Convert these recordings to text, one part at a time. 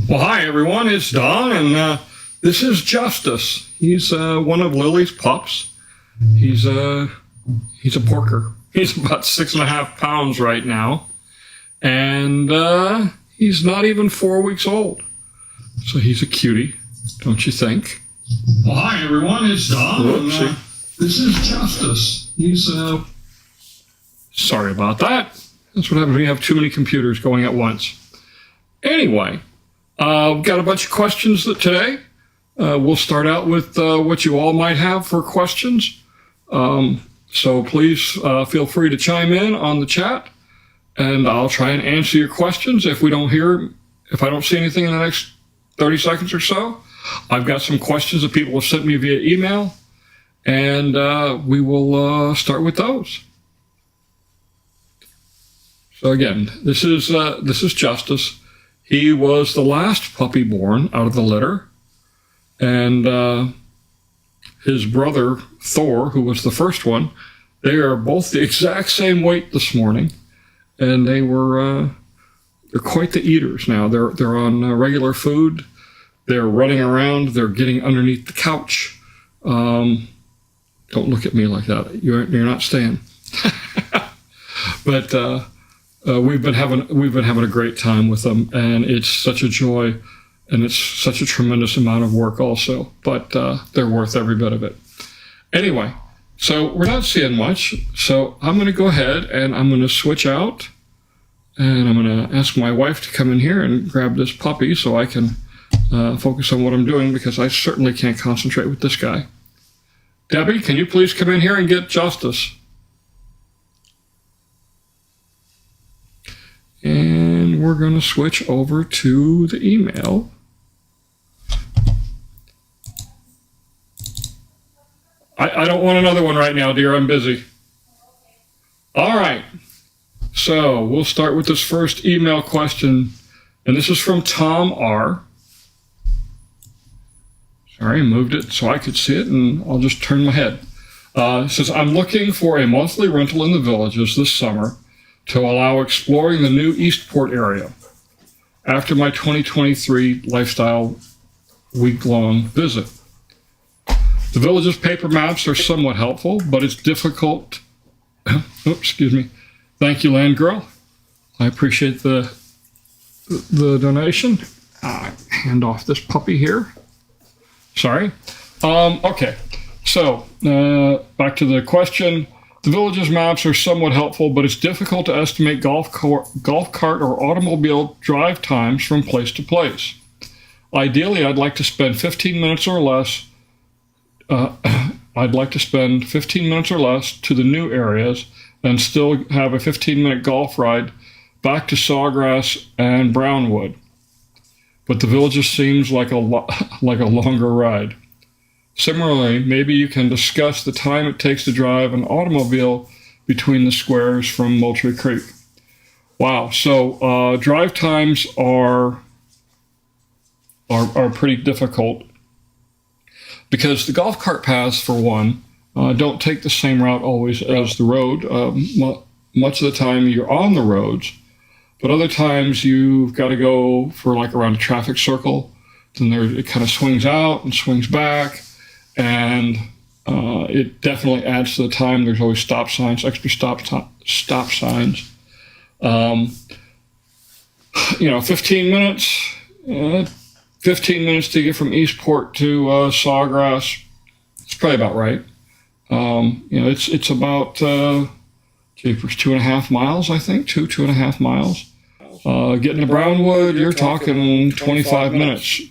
Well, hi everyone, it's Don, and this is Justice. He's one of Lily's pups. He's a porker. He's about 6.5 pounds right now, and he's not even 4 weeks old. So he's a cutie, don't you think? Well, hi everyone, it's Don, and this is Justice. He's sorry about that. That's what happens when you have too many computers going at once. Anyway. We've got a bunch of questions today. We'll start out with what you all might have for questions. So please feel free to chime in on the chat, and I'll try and answer your questions. If I don't see anything in the next 30 seconds or so, I've got some questions that people have sent me via email, and we will start with those. So again, this is Justice. He was the last puppy born out of the litter, and his brother, Thor, who was the first one, they are both the exact same weight this morning, and they're quite the eaters now. They're on regular food. They're running around. They're getting underneath the couch. Don't look at me like that. You're not staying. But we've been having a great time with them, and it's such a joy, and it's such a tremendous amount of work also, but they're worth every bit of it. Anyway, so we're not seeing much, so I'm going to go ahead and I'm going to switch out, and I'm going to ask my wife to come in here and grab this puppy so I can focus on what I'm doing, because I certainly can't concentrate with this guy. Debbie, can you please come in here and get Justice? And we're going to switch over to the email. I don't want another one right now, dear. I'm busy. All right. So we'll start with this first email question. And this is from Tom R. Sorry, I moved it so I could see it, and I'll just turn my head. It says, I'm looking for a monthly rental in the Villages this summer to allow exploring the new Eastport area after my 2023 lifestyle week-long visit. The Village's paper maps are somewhat helpful, but it's difficult. Oops, excuse me. Thank you, Land Girl. I appreciate the donation. Hand off this puppy here. Sorry. Okay, so back to the question. The Village's maps are somewhat helpful, but it's difficult to estimate golf cart or automobile drive times from place to place. Ideally, I'd like to spend 15 minutes or less. I'd like to spend 15 minutes or less to the new areas and still have a 15-minute golf ride back to Sawgrass and Brownwood. But the Villages seems like a longer ride. Similarly, maybe you can discuss the time it takes to drive an automobile between the squares from Moultrie Creek. Wow, so drive times are pretty difficult, because the golf cart paths, for one, don't take the same route always as the road. Much of the time you're on the roads, but other times you've got to go for like around a traffic circle. Then it kind of swings out and swings back. And it definitely adds to the time. There's always stop signs, extra stop signs. 15 minutes. 15 minutes to get from Eastport to Sawgrass. It's probably about right. It's about 2.5 miles, I think. 2.5 miles. Getting to Brownwood, you're talking 25 minutes.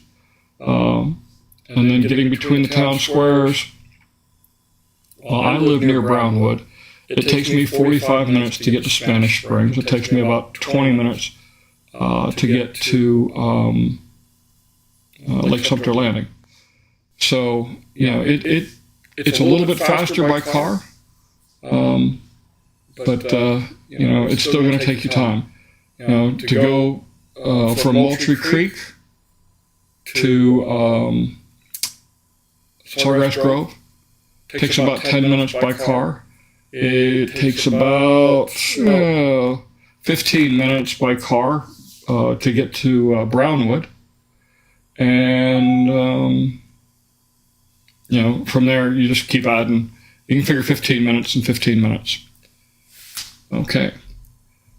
And then getting between the town squares. I live near Brownwood. It takes me 45 minutes to get to Spanish Springs. It takes me about 20 minutes to get to Lake Sumter Landing. So, it's a little bit faster by car, but it's still going to take you time. To go from Moultrie Creek to Sawgrass Grove takes about 10 minutes by car. It takes about 15 minutes by car to get to Brownwood. And, you know, from there, you just keep adding. You can figure 15 minutes and 15 minutes. Okay.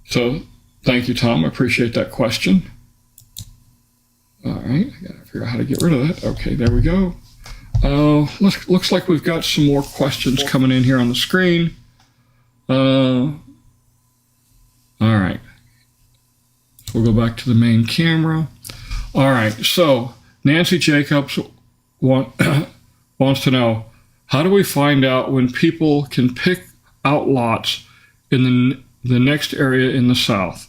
So thank you, Tom. I appreciate that question. All right. I got to figure out how to get rid of that. Okay, there we go. Looks like we've got some more questions coming in here on the screen. All right. So we'll go back to the main camera. All right. So Nancy Jacobs wants to know, how do we find out when people can pick out lots in the next area in the south?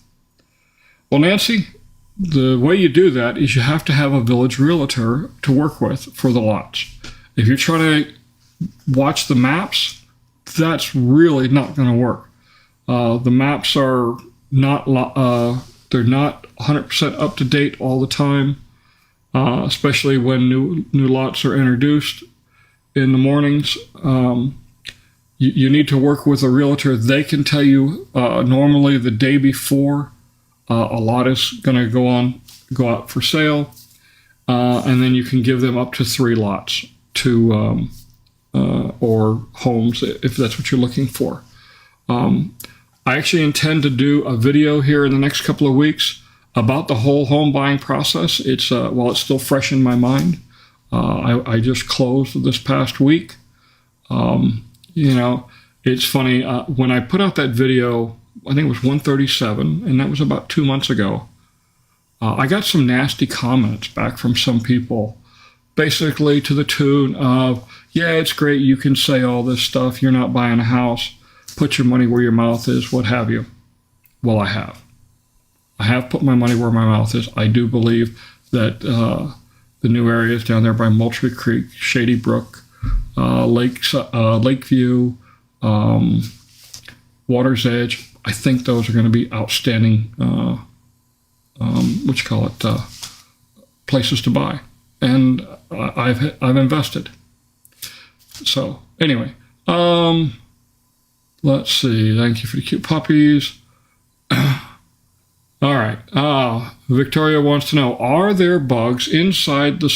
Well, Nancy, the way you do that is you have to have a village realtor to work with for the lots. If you're trying to watch the maps, that's really not going to work. The maps are not they're not 100% up to date all the time, especially when new lots are introduced in the mornings. You need to work with a realtor. They can tell you normally the day before a lot is going to go out for sale, and then you can give them up to 3 lots to or homes if that's what you're looking for. I actually intend to do a video here in the next couple of weeks about the whole home buying process. It's while it's still fresh in my mind. I just closed this past week. You know, it's funny, when I put out that video, I think it was 137, and that was about 2 months ago, I got some nasty comments back from some people, basically to the tune of, yeah, it's great, you can say all this stuff, you're not buying a house, put your money where your mouth is, what have you. Well, I have. I have put my money where my mouth is. I do believe that the new areas down there by Moultrie Creek, Shady Brook, Lakeview, Water's Edge, I think those are going to be outstanding, places to buy. And I've invested. So anyway, let's see. Thank you for the cute puppies. All right. Victoria wants to know, are there bugs inside the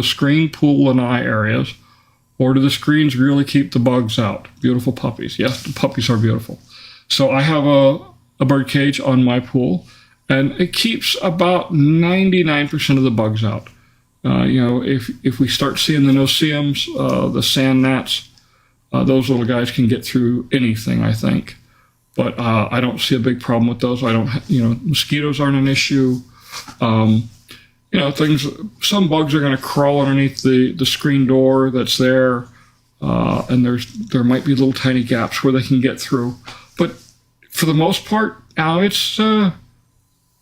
screen pool and eye areas, or do the screens really keep the bugs out? Beautiful puppies. Yes, the puppies are beautiful. So I have a bird cage on my pool, and it keeps about 99% of the bugs out. You know, if we start seeing the no-see-ums, the sand gnats, those little guys can get through anything, I think. But I don't see a big problem with those. I don't, mosquitoes aren't an issue. Some bugs are going to crawl underneath the screen door that's there, and there might be little tiny gaps where they can get through. But for the most part, now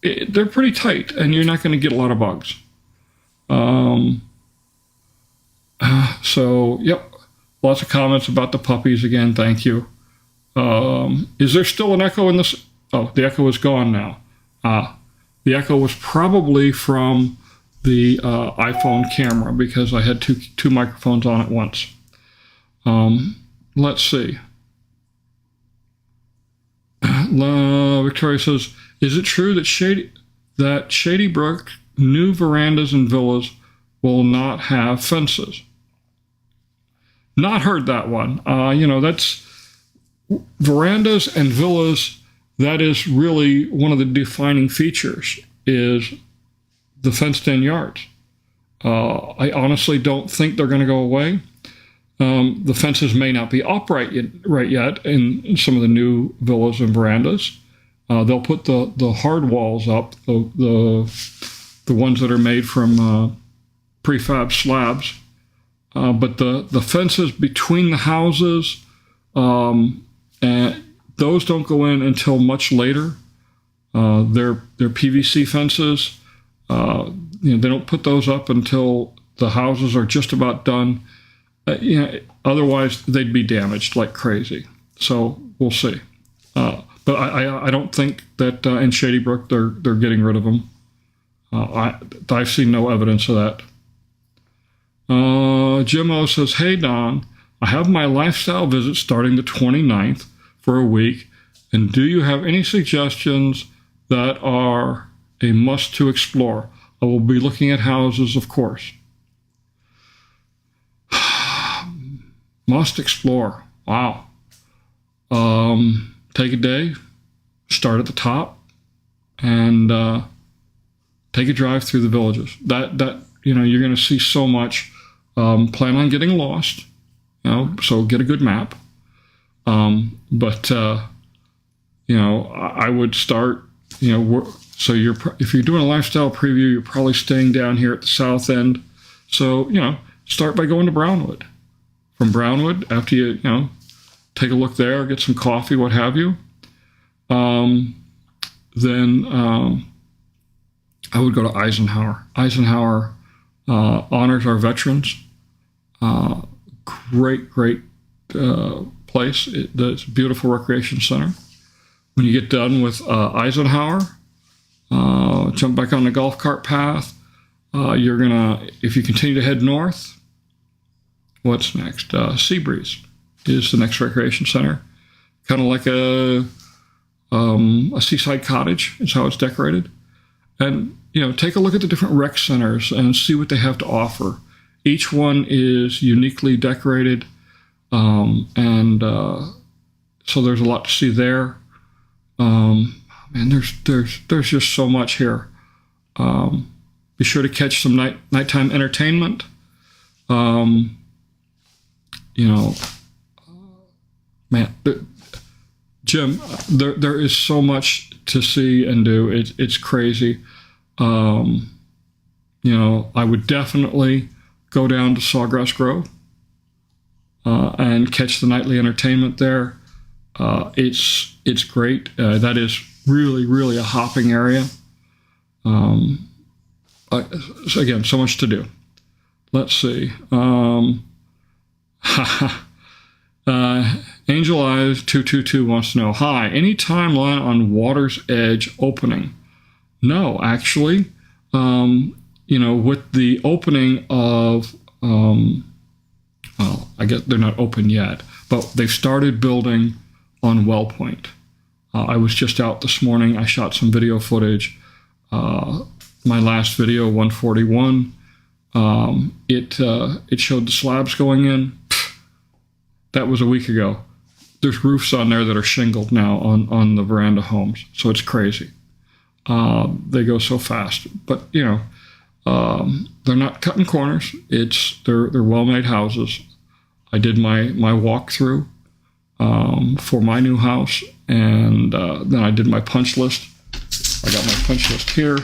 they're pretty tight, and you're not going to get a lot of bugs. So, yep, lots of comments about the puppies again. Thank you. Is there still an echo in this? Oh, the echo is gone now. The echo was probably from the iPhone camera because I had two microphones on at once. Let's see. Victoria says, is it true that Shady Brook new verandas and villas will not have fences? Not heard that one. That's verandas and villas. That is really one of the defining features is the fenced-in yards. I honestly don't think they're going to go away. The fences may not be upright yet in some of the new villas and verandas. They'll put the hard walls up, the ones that are made from prefab slabs. But the fences between the houses, and those don't go in until much later. They're PVC fences. They don't put those up until the houses are just about done. Otherwise they'd be damaged like crazy. So we'll see. But I don't think that in Shady Brook they're getting rid of them. I've seen no evidence of that. Jim O says, hey Don, I have my lifestyle visit starting the 29th for a week, and do you have any suggestions that are a must to explore? I will be looking at houses, of course. Must explore. Wow. Take a day, start at the top, and take a drive through the villages. That you're going to see so much. Plan on getting lost, so get a good map. But I would start, so if you're doing a lifestyle preview, you're probably staying down here at the south end. So, start by going to Brownwood. From Brownwood, after you, take a look there, get some coffee, what have you. Then I would go to Eisenhower. Eisenhower honors our veterans. Great place. It's a beautiful recreation center. When you get done with Eisenhower, jump back on the golf cart path. If you continue to head north, what's next? Seabreeze is the next recreation center. Kind of like a seaside cottage is how it's decorated. And, take a look at the different rec centers and see what they have to offer. Each one is uniquely decorated. So there's a lot to see there. There's just so much here. Be sure to catch some nighttime entertainment. Jim, there is so much to see and do. It's crazy. I would definitely go down to Sawgrass Grove and catch the nightly entertainment there. It's great. That is really, really a hopping area. Again, so much to do. Let's see. Angel Eyes 222 wants to know, hi, any timeline on Water's Edge opening? No, actually, with the opening of, I guess they're not open yet, but they've started building on Wellpoint. I was just out this morning. I shot some video footage. My last video, 141, it showed the slabs going in. That was a week ago. There's roofs on there that are shingled now on the veranda homes. So it's crazy. They go so fast. But, they're not cutting corners. They're well-made houses. I did my walkthrough for my new house, and then I did my punch list. I got my punch list here.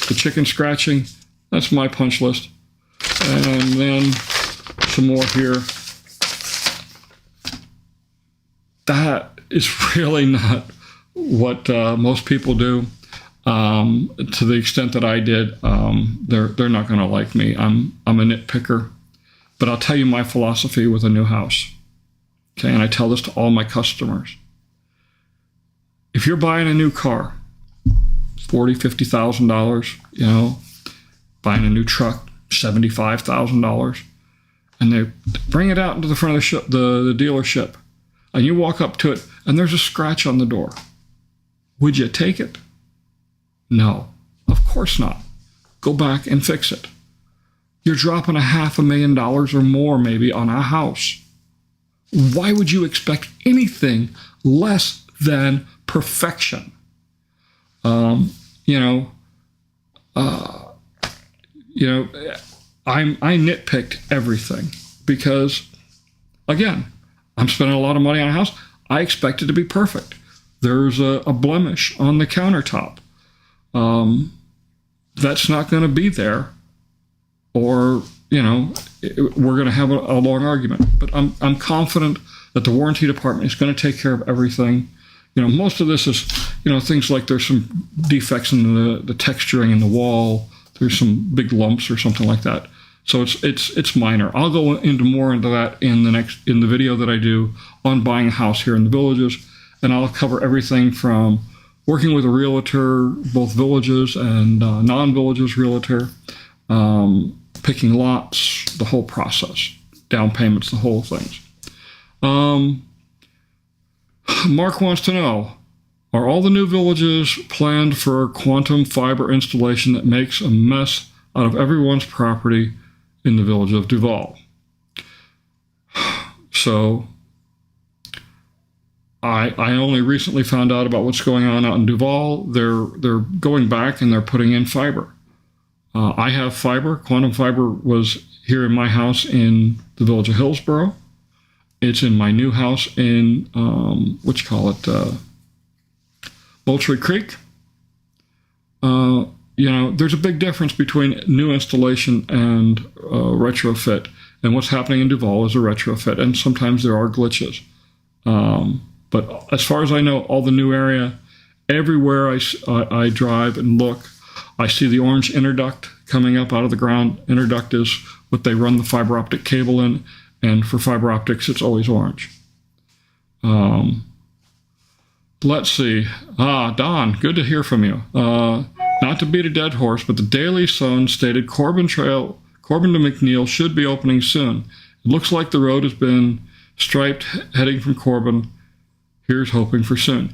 The chicken scratching, that's my punch list. And then some more here. That is really not what most people do. To the extent that I did, they're not going to like me. I'm a nitpicker. But I'll tell you my philosophy with a new house. Okay, and I tell this to all my customers. If you're buying a new car, $40,000, $50,000, buying a new truck, $75,000, and they bring it out into the front of the dealership, and you walk up to it, and there's a scratch on the door. Would you take it? No, of course not. Go back and fix it. You're dropping $500,000 or more maybe on a house. Why would you expect anything less than perfection? I nitpicked everything because, again, I'm spending a lot of money on a house. I expect it to be perfect. There's a blemish on the countertop. That's not going to be there, or we're going to have a long argument. But I'm confident that the warranty department is going to take care of everything. Most of this is things like there's some defects in the texturing in the wall. There's some big lumps or something like that. So it's minor. I'll go more into that in the video that I do on buying a house here in the Villages, and I'll cover everything from working with a realtor, both Villages and non-Villages realtor, picking lots, the whole process, down payments, the whole things. Mark wants to know, Are all the new villages planned for quantum fiber installation that makes a mess out of everyone's property in the village of Duval? So I only recently found out about what's going on out in Duval. They're going back and they're putting in fiber. I have fiber. Quantum fiber was here in my house in the village of Hillsboro. It's in my new house in Moultrie Creek. There's a big difference between new installation and retrofit. And what's happening in Duval is a retrofit, and sometimes there are glitches. But as far as I know, all the new area, everywhere I drive and look, I see the orange interduct coming up out of the ground. Interduct is what they run the fiber optic cable in, and for fiber optics, it's always orange. Let's see. Don, good to hear from you. Not to beat a dead horse, but the Daily Sun stated Corbin to McNeil should be opening soon. It looks like the road has been striped heading from Corbin. Here's hoping for soon.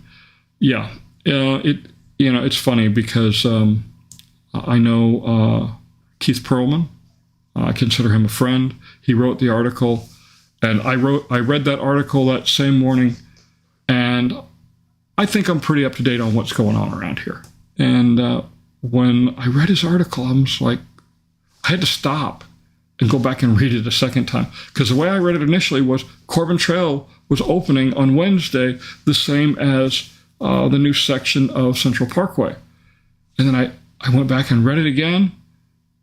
Yeah, it's funny because I know Keith Perlman. I consider him a friend. He wrote the article, and I read that article that same morning, and I think I'm pretty up to date on what's going on around here. And when I read his article, I was like, I had to stop and go back and read it a second time, because the way I read it initially was Corbin Trail was opening on Wednesday, the same as the new section of Central Parkway. And then I went back and read it again,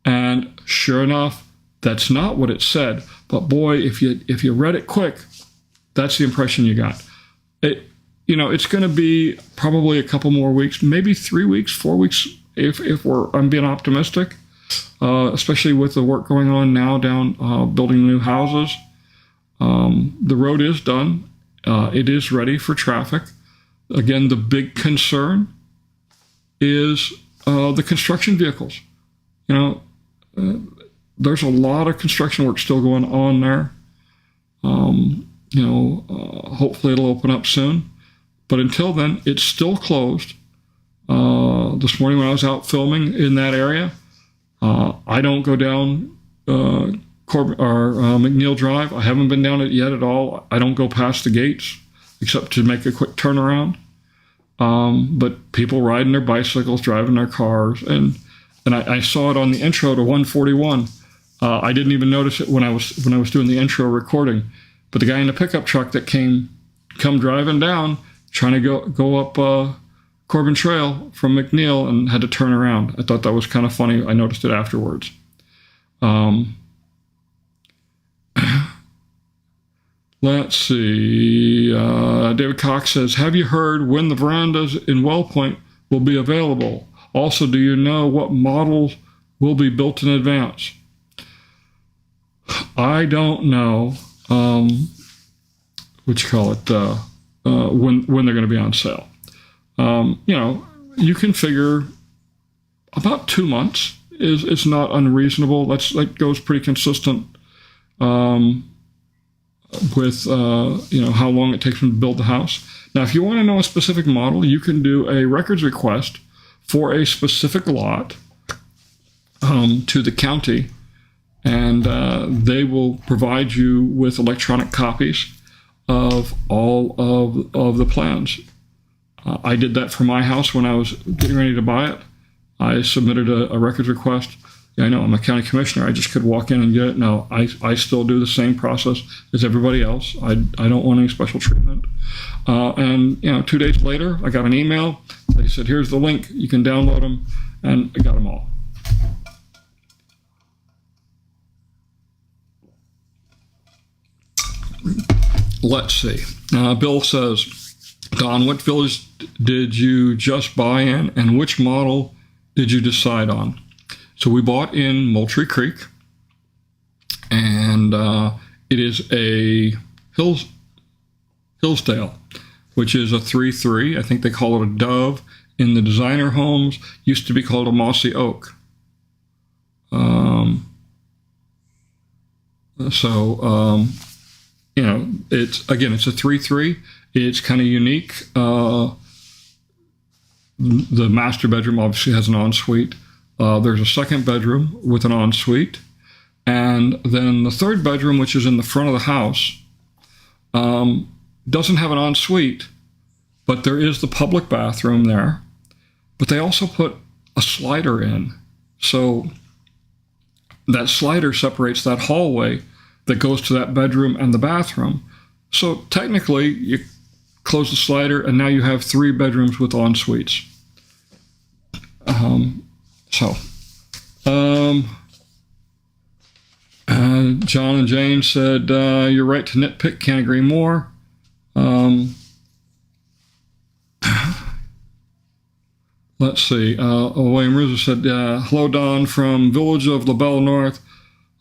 and sure enough, that's not what it said. But boy, if you read it quick, that's the impression you got. It's going to be probably a couple more weeks, maybe 3 weeks, 4 weeks, if I'm being optimistic, especially with the work going on now down building new houses. The road is done. It is ready for traffic. Again, the big concern is the construction vehicles. There's a lot of construction work still going on there. Hopefully it'll open up soon. But until then, it's still closed. This morning when I was out filming in that area, I don't go down McNeil Drive. I haven't been down it yet at all. I don't go past the gates except to make a quick turnaround. But people riding their bicycles, driving their cars, and I saw it on the intro to 141. I didn't even notice it when I was doing the intro recording. But the guy in the pickup truck that come driving down, trying to go up Corbin Trail from McNeil, and had to turn around. I thought that was kind of funny. I noticed it afterwards. Let's see. David Cox says, have you heard when the verandas in Wellpoint will be available? Also, do you know what models will be built in advance? I don't know when they're going to be on sale. You can figure about 2 months is not unreasonable. That goes pretty consistent with how long it takes them to build the house. Now, if you want to know a specific model, you can do a records request for a specific lot to the county, and they will provide you with electronic copies of all of the plans. I did that for my house when I was getting ready to buy it. I submitted a records request. Yeah, I know, I'm a county commissioner. I just could walk in and get it. No, I still do the same process as everybody else. I don't want any special treatment. And 2 days later, I got an email. They said, here's the link. You can download them. And I got them all. Let's see. Bill says, Don, what village did you just buy in, and which model did you decide on? So we bought in Moultrie Creek, and it is a Hillsdale, which is a 3-3. I think they call it a Dove. In the designer homes, used to be called a Mossy Oak. It's a 3-3. It's kind of unique. The master bedroom obviously has an ensuite. There's a second bedroom with an ensuite. And then the third bedroom, which is in the front of the house, doesn't have an ensuite, but there is the public bathroom there. But they also put a slider in. So that slider separates that hallway that goes to that bedroom and the bathroom. So technically, you close the slider, and now you have 3 bedrooms with en suites. John and Jane said, you're right to nitpick, can't agree more. Let's see. William Rizzo said, hello, Don, from Village of LaBelle North.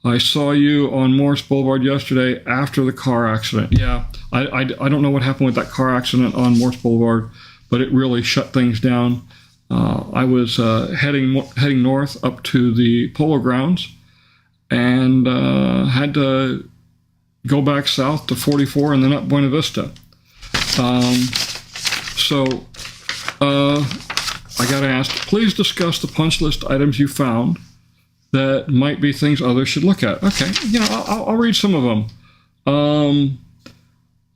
I saw you on Morse Boulevard yesterday after the car accident. Yeah, I don't know what happened with that car accident on Morse Boulevard, but it really shut things down. I was heading north up to the Polo Grounds and had to go back south to 44 and then up Buena Vista. I got asked, please discuss the punch list items you found that might be things others should look at. Okay, I'll read some of them.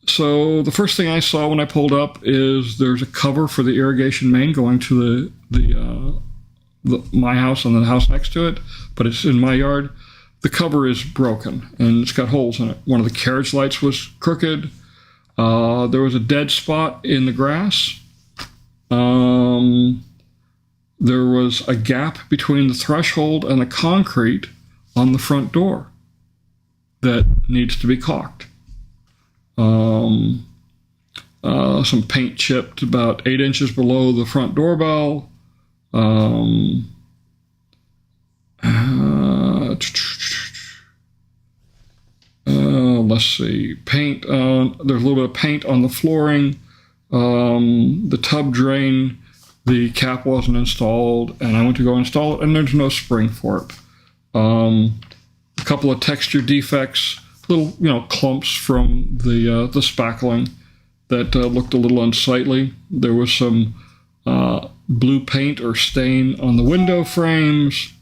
So the first thing I saw when I pulled up is there's a cover for the irrigation main going to my house and the house next to it, but it's in my yard. The cover is broken and it's got holes in it. One of the carriage lights was crooked. There was a dead spot in the grass. There was a gap between the threshold and the concrete on the front door that needs to be caulked. Some paint chipped about 8 inches below the front doorbell. Let's see. Paint. There's a little bit of paint on the flooring. The tub drain, the cap wasn't installed, and I went to go install it, and there's no spring for it. A couple of texture defects, little clumps from the spackling that looked a little unsightly. There was some blue paint or stain on the window frames.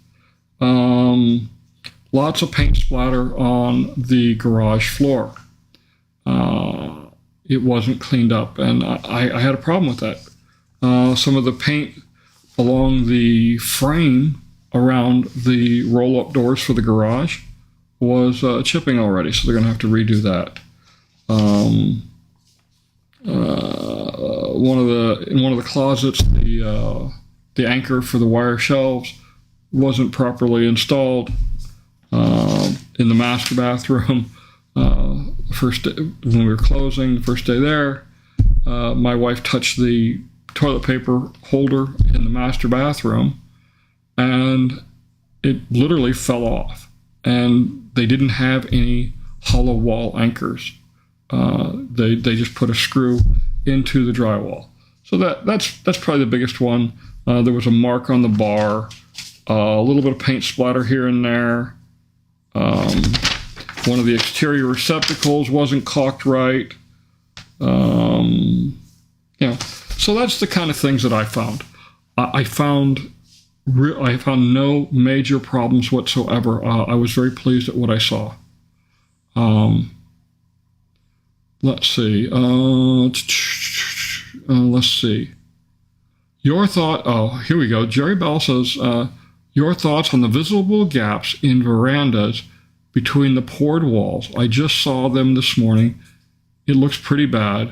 Lots of paint splatter on the garage floor. It wasn't cleaned up, and I had a problem with that. Some of the paint along the frame around the roll-up doors for the garage was chipping already, so they're going to have to redo that. In one of the closets, the anchor for the wire shelves wasn't properly installed. In the master bathroom, first day, when we were closing, the first day there, my wife touched the toilet paper holder in the master bathroom, and it literally fell off. And they didn't have any hollow wall anchors. They just put a screw into the drywall. So that's probably the biggest one. There was a mark on the bar, a little bit of paint splatter here and there. One of the exterior receptacles wasn't caulked right. So that's the kind of things that I found. I found no major problems whatsoever. I was very pleased at what I saw. Let's see. Let's see. Your thought. Oh, here we go. Jerry Bell says, your thoughts on the visible gaps in verandas between the poured walls. I just saw them this morning. It looks pretty bad.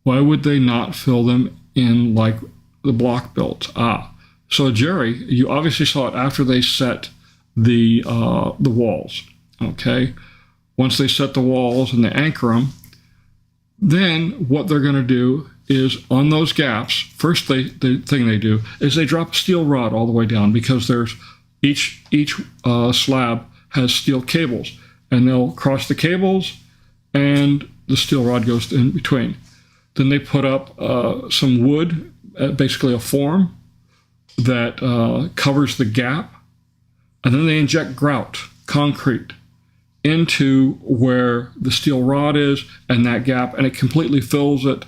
Why would they not fill them in like the block built? So Jerry, you obviously saw it after they set the walls. Okay, once they set the walls and they anchor them, then what they're going to do is on those gaps. First, the thing they do is they drop a steel rod all the way down, because there's each slab has steel cables, and they'll cross the cables, and the steel rod goes in between. Then they put up some wood, basically a form that covers the gap, and then they inject grout, concrete, into where the steel rod is and that gap, and it completely fills it.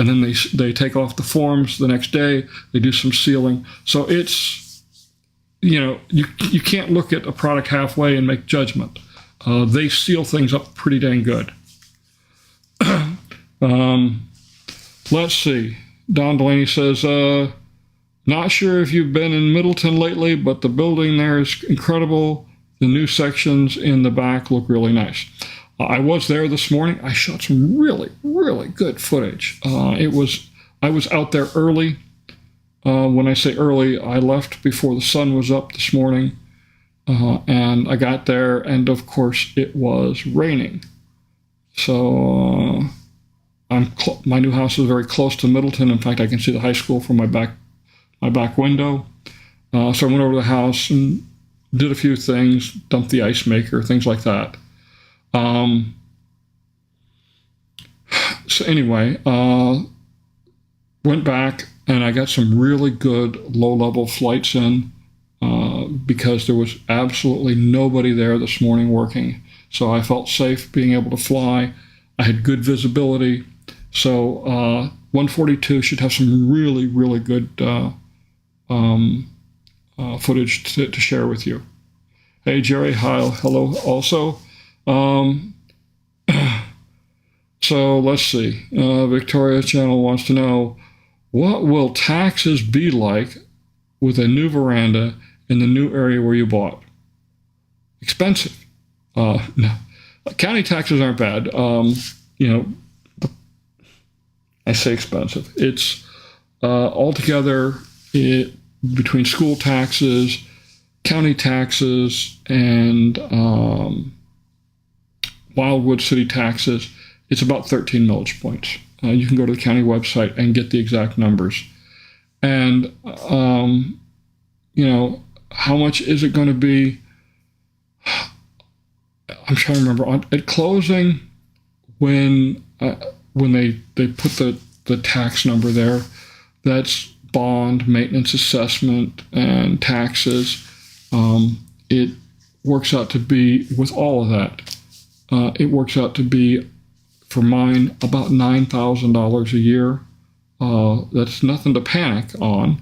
and then they take off the forms the next day. They do some sealing. So it's, you can't look at a product halfway and make judgment. They seal things up pretty dang good. Let's see. Don Delaney says, not sure if you've been in Middleton lately, but the building there is incredible. The new sections in the back look really nice. I was there this morning. I shot some really, really good footage. I was out there early. When I say early, I left before the sun was up this morning. And I got there, and of course it was raining. So my new house is very close to Middleton. In fact, I can see the high school from my back window. So I went over to the house and did a few things, dumped the ice maker, things like that. So anyway, went back and I got some really good low-level flights in because there was absolutely nobody there this morning working. So I felt safe being able to fly. I had good visibility. So 142 should have some really, really good footage to share with you. Hey, Jerry, hi, hello also. So let's see. Victoria's channel wants to know, what will taxes be like with a new veranda in the new area where you bought? Expensive. No. County taxes aren't bad. I say expensive. It's altogether between school taxes, county taxes, and Wildwood City taxes, it's about 13 millage points. You can go to the county website and get the exact numbers. And, how much is it going to be? I'm trying to remember. At closing, when they put the tax number there, that's bond, maintenance assessment, and taxes. It works out to be, with all of that, it works out to be, for mine, about $9,000 a year. That's nothing to panic on.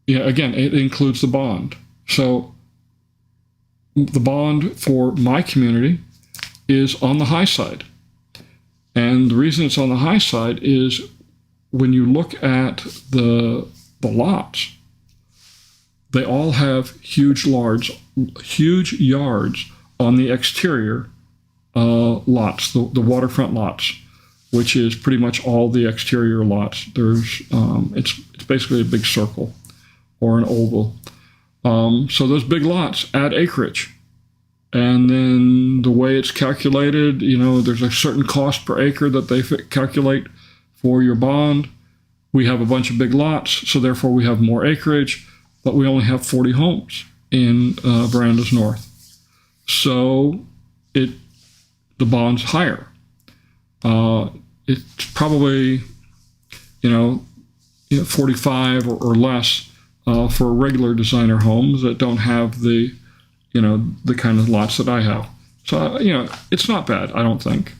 Again, it includes the bond. So the bond for my community is on the high side. And the reason it's on the high side is when you look at the lots, they all have huge yards on the exterior lots, the waterfront lots, which is pretty much all the exterior lots. There's it's basically a big circle or an oval. So those big lots add acreage. And then the way it's calculated, there's a certain cost per acre that they calculate for your bond. We have a bunch of big lots, so therefore we have more acreage, but we only have 40 homes in Verandas North. So the bond's higher. It's probably, 45 or less for regular designer homes that don't have the kind of lots that I have. So, it's not bad, I don't think.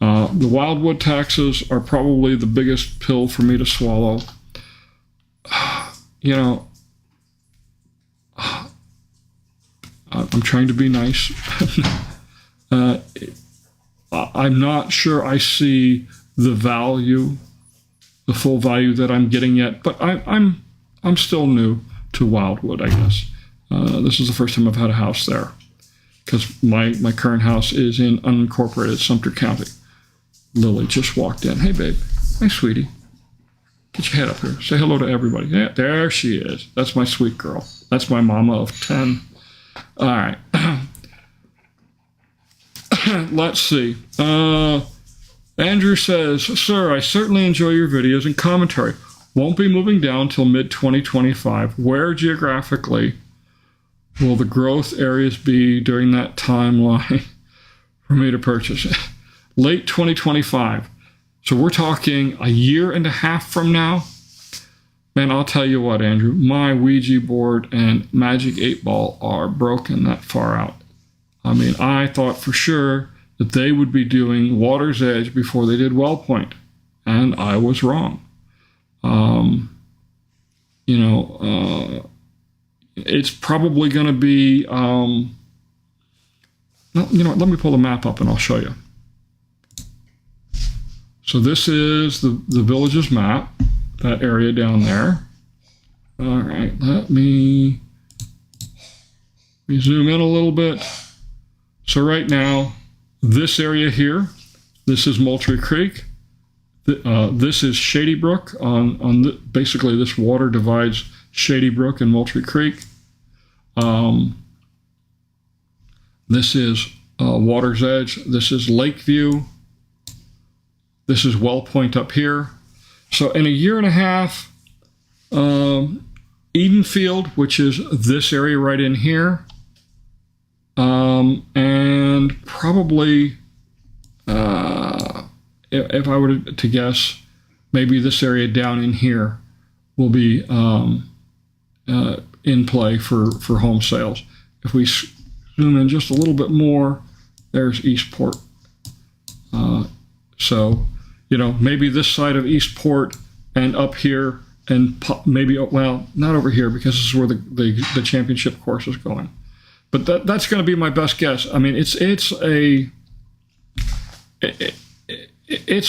The Wildwood taxes are probably the biggest pill for me to swallow. I'm trying to be nice. I'm not sure I see the full value that I'm getting yet, but I'm still new to Wildwood, I guess. This is the first time I've had a house there because my current house is in unincorporated Sumter County. Lily just walked in. Hey, babe. Hey, sweetie. Get your head up here. Say hello to everybody. Yeah, there she is. That's my sweet girl. That's my mama of 10. All right. Let's see. Andrew says, Sir, I certainly enjoy your videos and commentary. Won't be moving down till mid-2025. Where geographically will the growth areas be during that timeline for me to purchase? Late 2025. So we're talking a year and a half from now. Man, I'll tell you what, Andrew, my Ouija board and Magic 8 Ball are broken that far out. I mean, I thought for sure that they would be doing Water's Edge before they did Wellpoint, and I was wrong. It's probably going to be. Let me pull the map up and I'll show you. So this is the village's map, that area down there. All right, let me zoom in a little bit. So right now, this area here, this is Moultrie Creek. This is Shady Brook. Basically, this water divides Shady Brook and Moultrie Creek. This is Water's Edge. This is Lakeview. This is Wellpoint up here. So in a year and a half, Edenfield, which is this area right in here, and probably, if I were to guess, maybe this area down in here will be in play for home sales. If we zoom in just a little bit more, there's Eastport. So, maybe this side of Eastport and up here, and maybe, well, not over here because this is where the championship course is going. But that's going to be my best guess. I mean, it's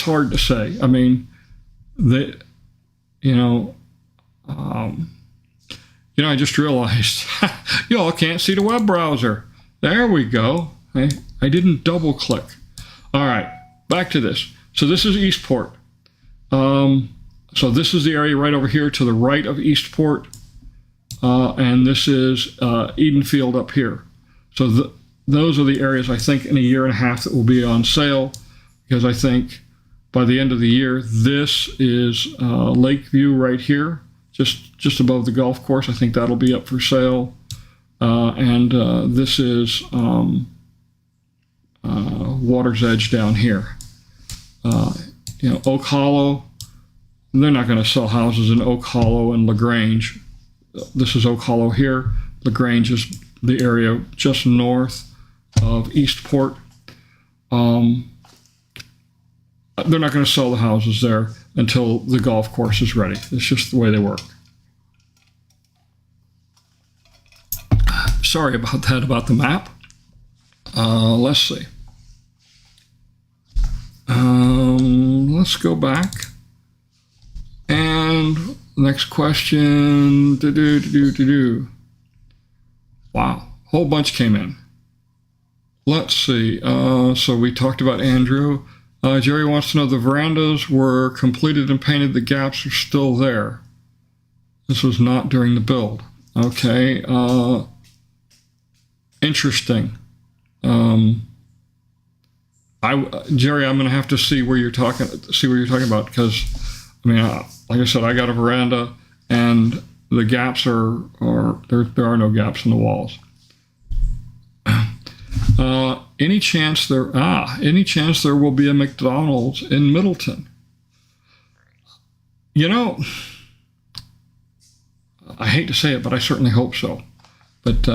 hard to say. I mean, I just realized y'all can't see the web browser. There we go. I didn't double click. All right, back to this. So this is Eastport. So this is the area right over here to the right of Eastport. And this is Edenfield up here. So those are the areas I think in a year and a half that will be on sale, because I think by the end of the year, this is Lakeview right here, just above the golf course. I think that'll be up for sale. And this is Water's Edge down here. Oak Hollow, they're not going to sell houses in Oak Hollow and LaGrange. This is Oak Hollow here. LaGrange is the area just north of Eastport. They're not going to sell the houses there until the golf course is ready. It's just the way they work. Sorry about that, about the map. Let's see. Let's go back. And next question. Wow, whole bunch came in. Let's see. So we talked about Andrew. Jerry wants to know the verandas were completed and painted. The gaps are still there. This was not during the build. Okay. Interesting. Jerry, I'm going to have to see what you're talking about, because, like I said, I got a veranda and the gaps there are no gaps in the walls. Any chance there will be a McDonald's in Middleton? I hate to say it, but I certainly hope so. But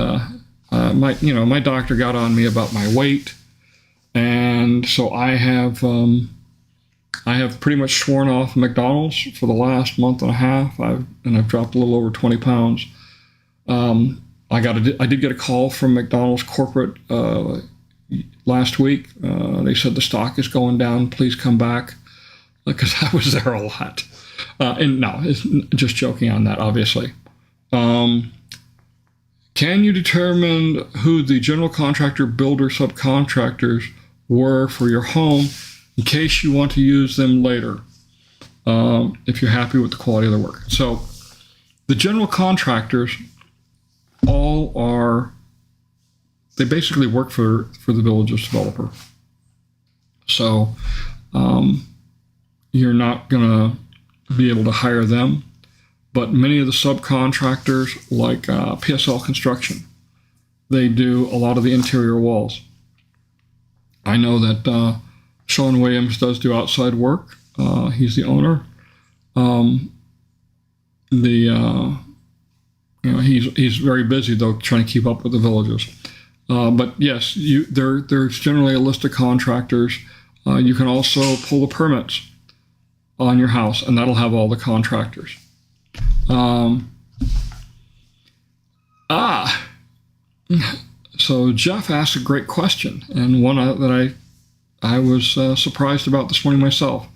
my doctor got on me about my weight, and so I have pretty much sworn off McDonald's for the last month and a half. I've dropped a little over 20 pounds. I did get a call from McDonald's corporate last week. They said the stock is going down. Please come back, because I was there a lot. And no, it's just joking on that, obviously. Can you determine who the general contractor, builder, subcontractors were for your home in case you want to use them later, if you're happy with the quality of their work? So the general contractors they basically work for the village's developer. So you're not going to be able to hire them. But many of the subcontractors, like PSL Construction, they do a lot of the interior walls. I know that Sean Williams does do outside work. He's the owner. He's very busy, though, trying to keep up with the villages. But yes, there's generally a list of contractors. You can also pull the permits on your house, and that'll have all the contractors. So Jeff asked a great question, and one that I was surprised about this morning myself.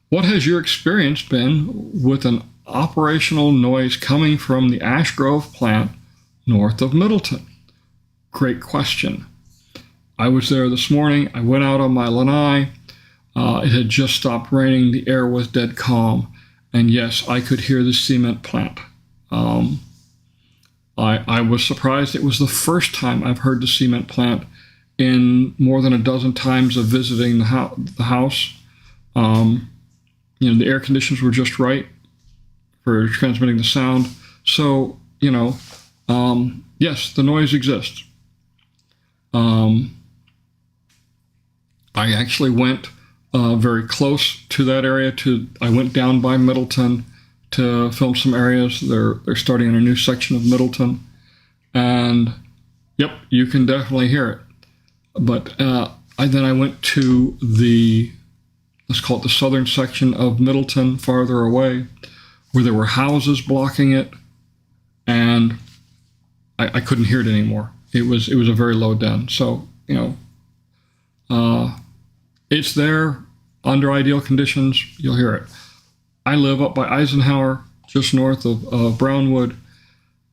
What has your experience been with an operational noise coming from the Ash Grove plant north of Middleton? Great question. I was there this morning. I went out on my lanai. It had just stopped raining. The air was dead calm. And yes, I could hear the cement plant. I was surprised. It was the first time I've heard the cement plant in more than a dozen times of visiting the house. The air conditions were just right for transmitting the sound. So, yes, the noise exists. I actually went very close to that area. I went down by Middleton to film some areas. They're starting in a new section of Middleton, and yep, you can definitely hear it. But then I went to let's call it the southern section of Middleton, farther away, where there were houses blocking it, and I couldn't hear it anymore. It was a very low den. So it's there under ideal conditions. You'll hear it. I live up by Eisenhower, just north of Brownwood,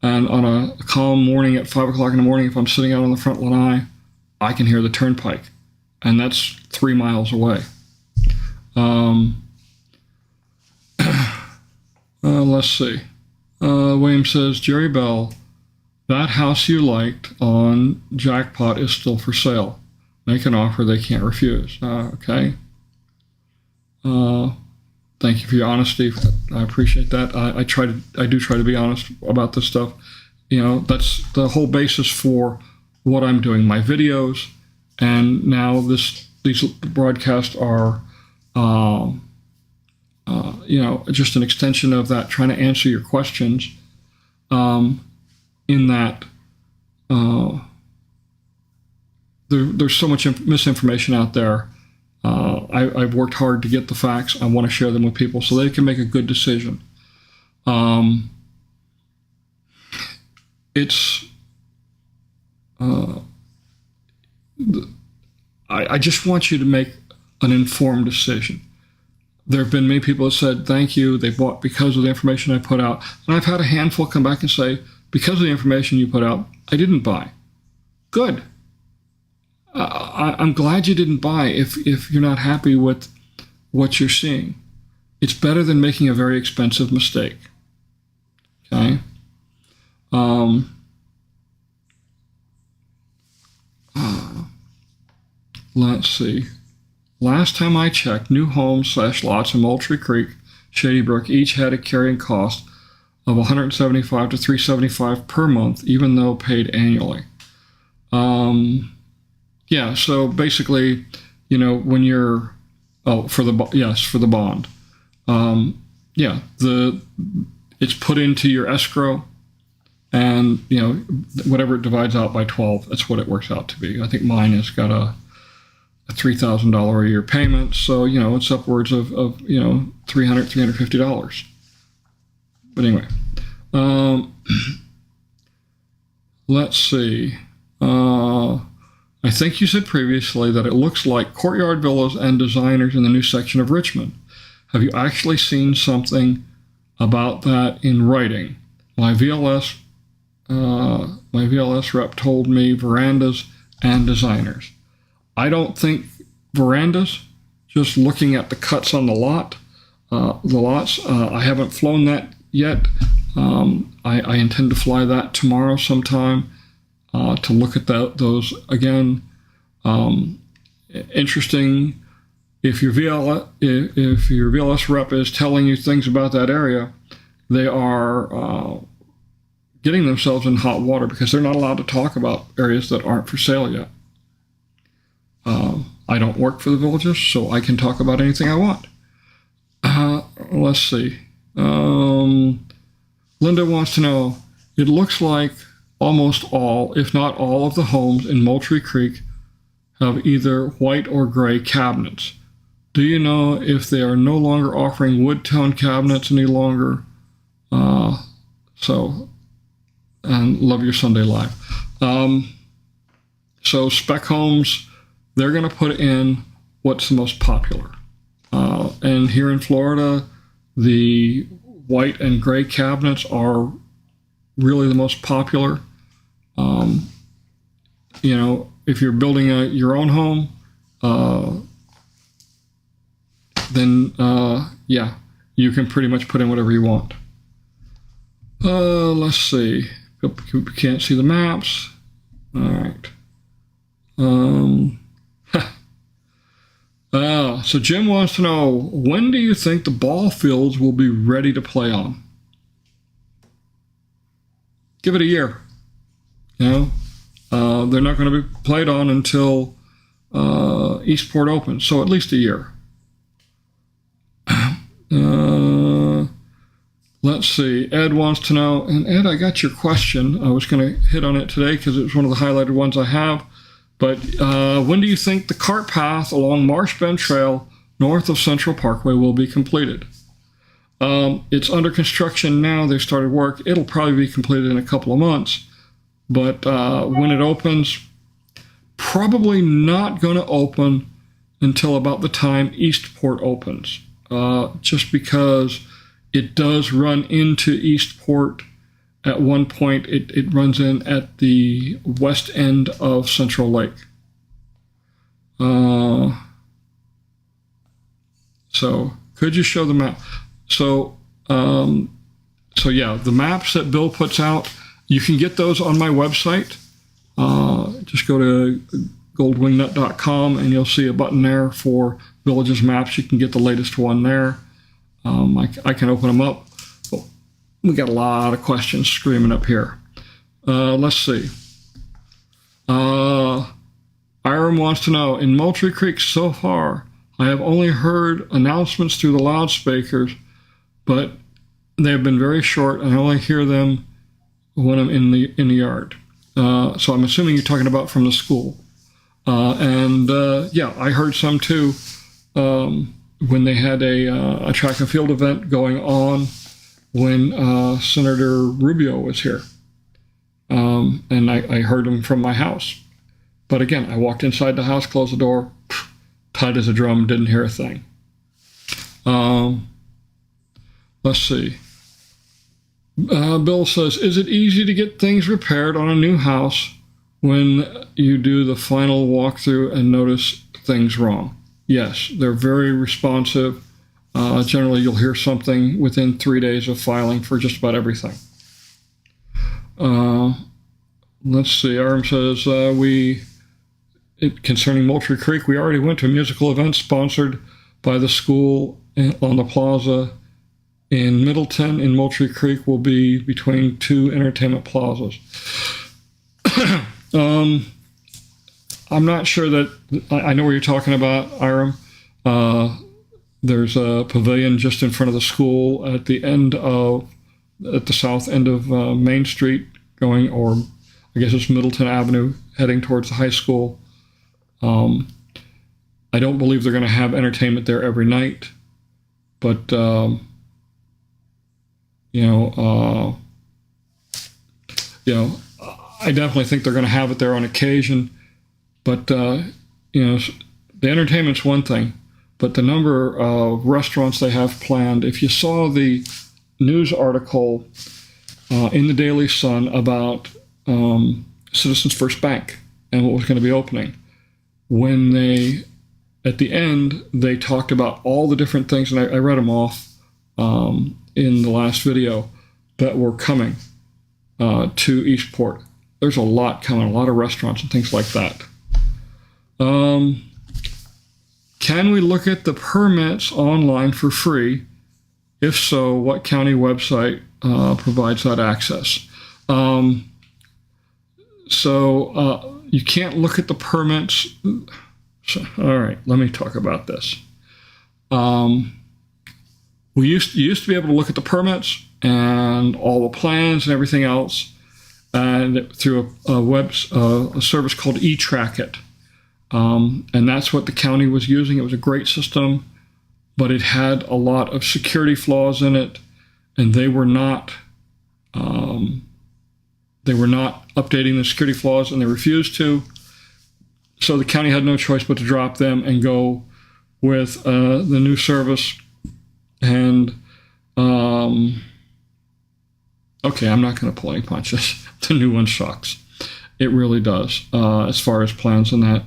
and on a calm morning at 5 o'clock in the morning, if I'm sitting out on the front lanai, I can hear the turnpike, and that's 3 miles away. Let's see. William says, Jerry Bell, that house you liked on Jackpot is still for sale. Make an offer they can't refuse. Okay. Thank you for your honesty. I appreciate that. I do try to be honest about this stuff. That's the whole basis for what I'm doing. My videos, and now these broadcasts are, just an extension of that, trying to answer your questions. In that, there's so much misinformation out there. I've worked hard to get the facts. I want to share them with people so they can make a good decision. I just want you to make an informed decision. There have been many people that said, thank you, they bought because of the information I put out. And I've had a handful come back and say, because of the information you put out, I didn't buy. Good. I'm glad you didn't buy if you're not happy with what you're seeing. It's better than making a very expensive mistake. Okay? Let's see. Last time I checked, new homes / lots in Moultrie Creek, Shady Brook each had a carrying cost of $175 to $375 per month, even though paid annually. Yeah, so basically, when you're, for the bond. It's put into your escrow, and, whatever it divides out by 12, that's what it works out to be. I think mine has got a $3,000 a year payment, so, it's upwards of $300, $350. But anyway, let's see. I think you said previously that it looks like Courtyard Villas and Designers in the new section of Richmond. Have you actually seen something about that in writing? My VLS rep told me Verandas and Designers. I don't think Verandas, just looking at the cuts on the lots, I haven't flown that yet. I intend to fly that tomorrow sometime. To look at those again. Interesting. If your VLS rep is telling you things about that area, they are getting themselves in hot water because they're not allowed to talk about areas that aren't for sale yet. I don't work for the villages, so I can talk about anything I want. Let's see. Linda wants to know, it looks like almost all, if not all, of the homes in Moultrie Creek have either white or gray cabinets. Do you know if they are no longer offering wood tone cabinets any longer? And love your Sunday Live. So spec homes, they're going to put in what's the most popular. And here in Florida, the white and gray cabinets are really the most popular. If you're building your own home, then you can pretty much put in whatever you want. Let's see. You can't see the maps. All right. So Jim wants to know, when do you think the ball fields will be ready to play on? Give it a year. They're not going to be played on until Eastport opens, so at least a year. Let's see. Ed wants to know, and Ed, I got your question. I was going to hit on it today because it was one of the highlighted ones I have. But when do you think the cart path along Marsh Bend Trail north of Central Parkway will be completed? It's under construction now. They started work. It'll probably be completed in a couple of months. But when it opens, probably not going to open until about the time Eastport opens. Just because it does run into Eastport. At one point, it runs in at the west end of Central Lake. So could you show the map? So yeah, the maps that Bill puts out, you can get those on my website. Just go to goldwingnut.com and you'll see a button there for Villages maps. You can get the latest one there. I can open them up. We got a lot of questions screaming up here. Let's see. Iram wants to know, in Moultrie Creek so far, I have only heard announcements through the loudspeakers, but they have been very short, and I only hear them when I'm in the yard. So I'm assuming you're talking about from the school. Yeah, I heard some too when they had a track and field event going on when Senator Rubio was here. And I heard him from my house. But again, I walked inside the house, closed the door, tight as a drum, didn't hear a thing. Let's see. Bill says, is it easy to get things repaired on a new house when you do the final walkthrough and notice things wrong? Yes, they're very responsive. Generally, you'll hear something within 3 days of filing for just about everything. Let's see. Aram says, concerning Moultrie Creek, we already went to a musical event sponsored by the school on the plaza in Middleton. In Moultrie Creek will be between two entertainment plazas. I'm not sure that I know what you're talking about, Iram. There's a pavilion just in front of the school at the south end of Main Street going, or I guess it's Middleton Avenue, heading towards the high school. I don't believe they're going to have entertainment there every night, but I definitely think they're going to have it there on occasion. But the entertainment's one thing, but the number of restaurants they have planned. If you saw the news article in the Daily Sun about Citizens First Bank and what was going to be opening, when at the end, they talked about all the different things, and I read them off in the last video, that were coming to Eastport. There's a lot coming, a lot of restaurants and things like that. Can we look at the permits online for free? If so, what county website provides that access? You can't look at the permits. So, all right, let me talk about this. You used to be able to look at the permits and all the plans and everything else, and through a service called eTrackIt. And that's what the county was using. It was a great system, but it had a lot of security flaws in it, and they were not updating the security flaws, and they refused to. So the county had no choice but to drop them and go with the new service. And okay, I'm not going to pull any punches. The new one sucks. It really does, as far as plans and that.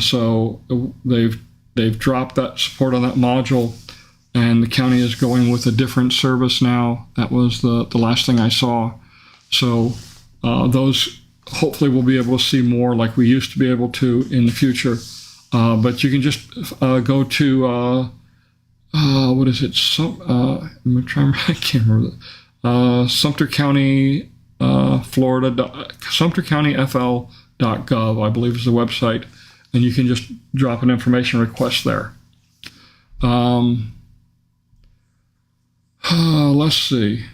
So they've dropped that support on that module, and the county is going with a different service now. That was the last thing I saw. So those hopefully we'll be able to see more like we used to be able to in the future. But you can just go to what is it? I'm trying. I can't remember. Sumter County, Florida. SumterCountyFL.gov, I believe, is the website, and you can just drop an information request there. Let's see.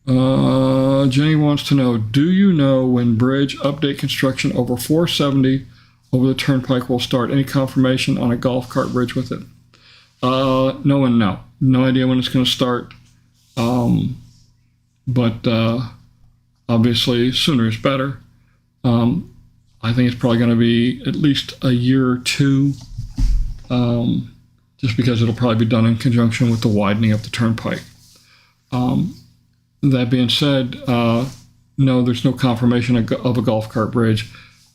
Jenny wants to know, do you know when bridge update construction over 470 over the turnpike will start? Any confirmation on a golf cart bridge with it? No and no. No idea when it's going to start. But obviously sooner is better. I think it's probably going to be at least a year or two, just because it'll probably be done in conjunction with the widening of the turnpike. That being said, no, there's no confirmation of a golf cart bridge,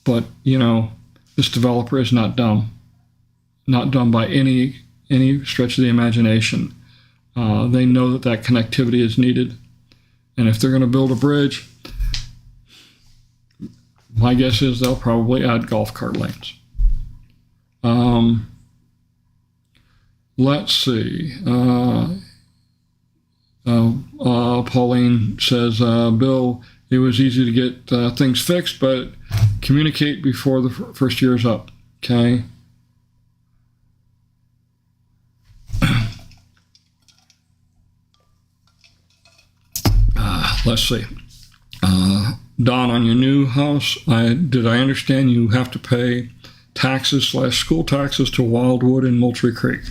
but this developer is not dumb, not dumb by any stretch of the imagination. They know that connectivity is needed, and if they're going to build a bridge, my guess is they'll probably add golf cart lanes. Let's see. Pauline says, Bill, it was easy to get things fixed, but communicate before the first year is up. Okay. Let's see. Don, on your new house, did I understand you have to pay taxes/school taxes to Wildwood and Moultrie Creek?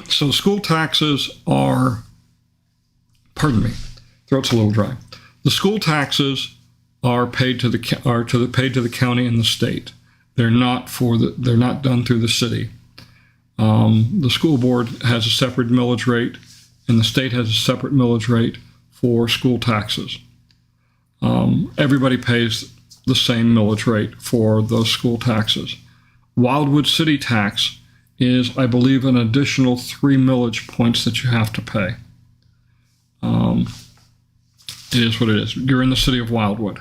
So school taxes are, pardon me, throat's a little dry. The school taxes are paid to the county and the state. They're not done through the city. The school board has a separate millage rate, and the state has a separate millage rate for school taxes. Everybody pays the same millage rate for those school taxes. Wildwood city tax is, I believe, an additional 3 millage points that you have to pay. It is what it is. You're in the city of Wildwood.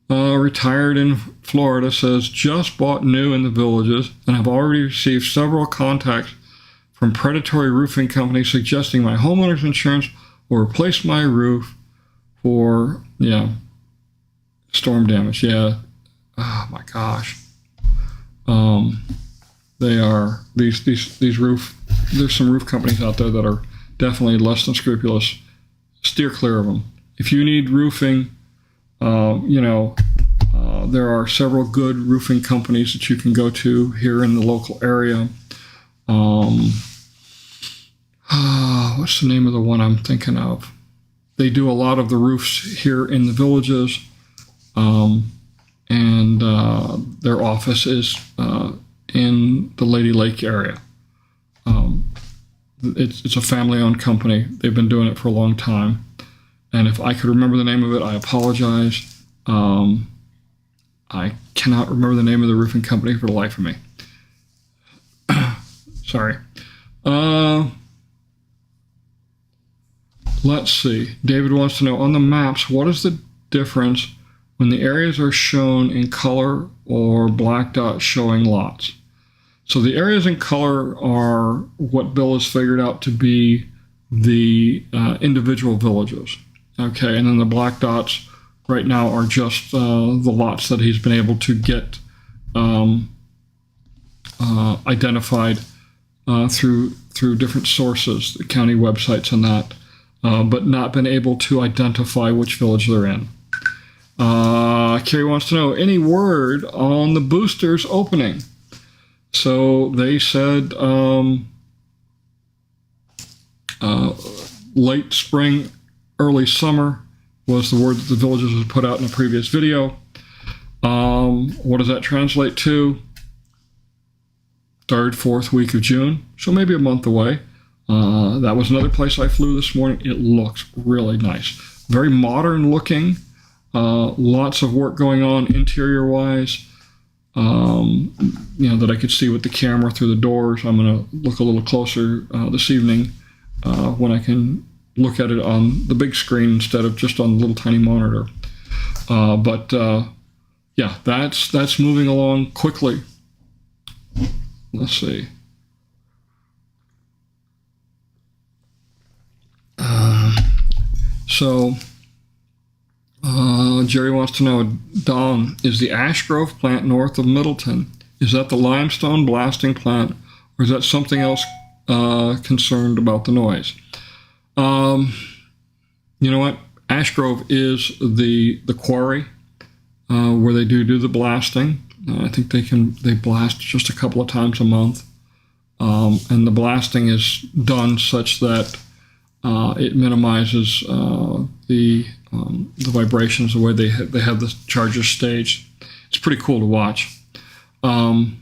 Retired in Florida says, just bought new in the Villages and have already received several contacts from predatory roofing companies suggesting my homeowner's insurance will replace my roof for, storm damage. Yeah. Oh my gosh. They are these there's some roof companies out there that are definitely less than scrupulous. Steer clear of them. If you need roofing, there are several good roofing companies that you can go to here in the local area. What's the name of the one I'm thinking of? They do a lot of the roofs here in the Villages, and their office is in the Lady Lake area. It's a family-owned company. They've been doing it for a long time. And if I could remember the name of it, I apologize. I cannot remember the name of the roofing company for the life of me. Sorry. Let's see. David wants to know, on the maps, what is the difference when the areas are shown in color or black dots showing lots? So the areas in color are what Bill has figured out to be the individual villages. Okay, and then the black dots right now are just the lots that he's been able to get identified through through different sources, the county websites and that, but not been able to identify which village they're in. Carrie wants to know, any word on the boosters opening? So they said late spring, early summer was the word that the villages had put out in a previous video. What does that translate to? 3rd, 4th week of June, so maybe a month away. That was another place I flew this morning. It looks really nice. Very modern looking. Lots of work going on interior-wise. That I could see with the camera through the doors. I'm going to look a little closer this evening when I can look at it on the big screen instead of just on the little tiny monitor. Yeah, that's moving along quickly. Let's see. Jerry wants to know, Don, is the Ash Grove plant north of Middleton, is that the limestone blasting plant, or is that something else concerned about the noise? You know what? Ash Grove is the quarry where they do the blasting. I think they blast just a couple of times a month, and the blasting is done such that it minimizes the vibrations, the way they have the charges staged. It's pretty cool to watch. The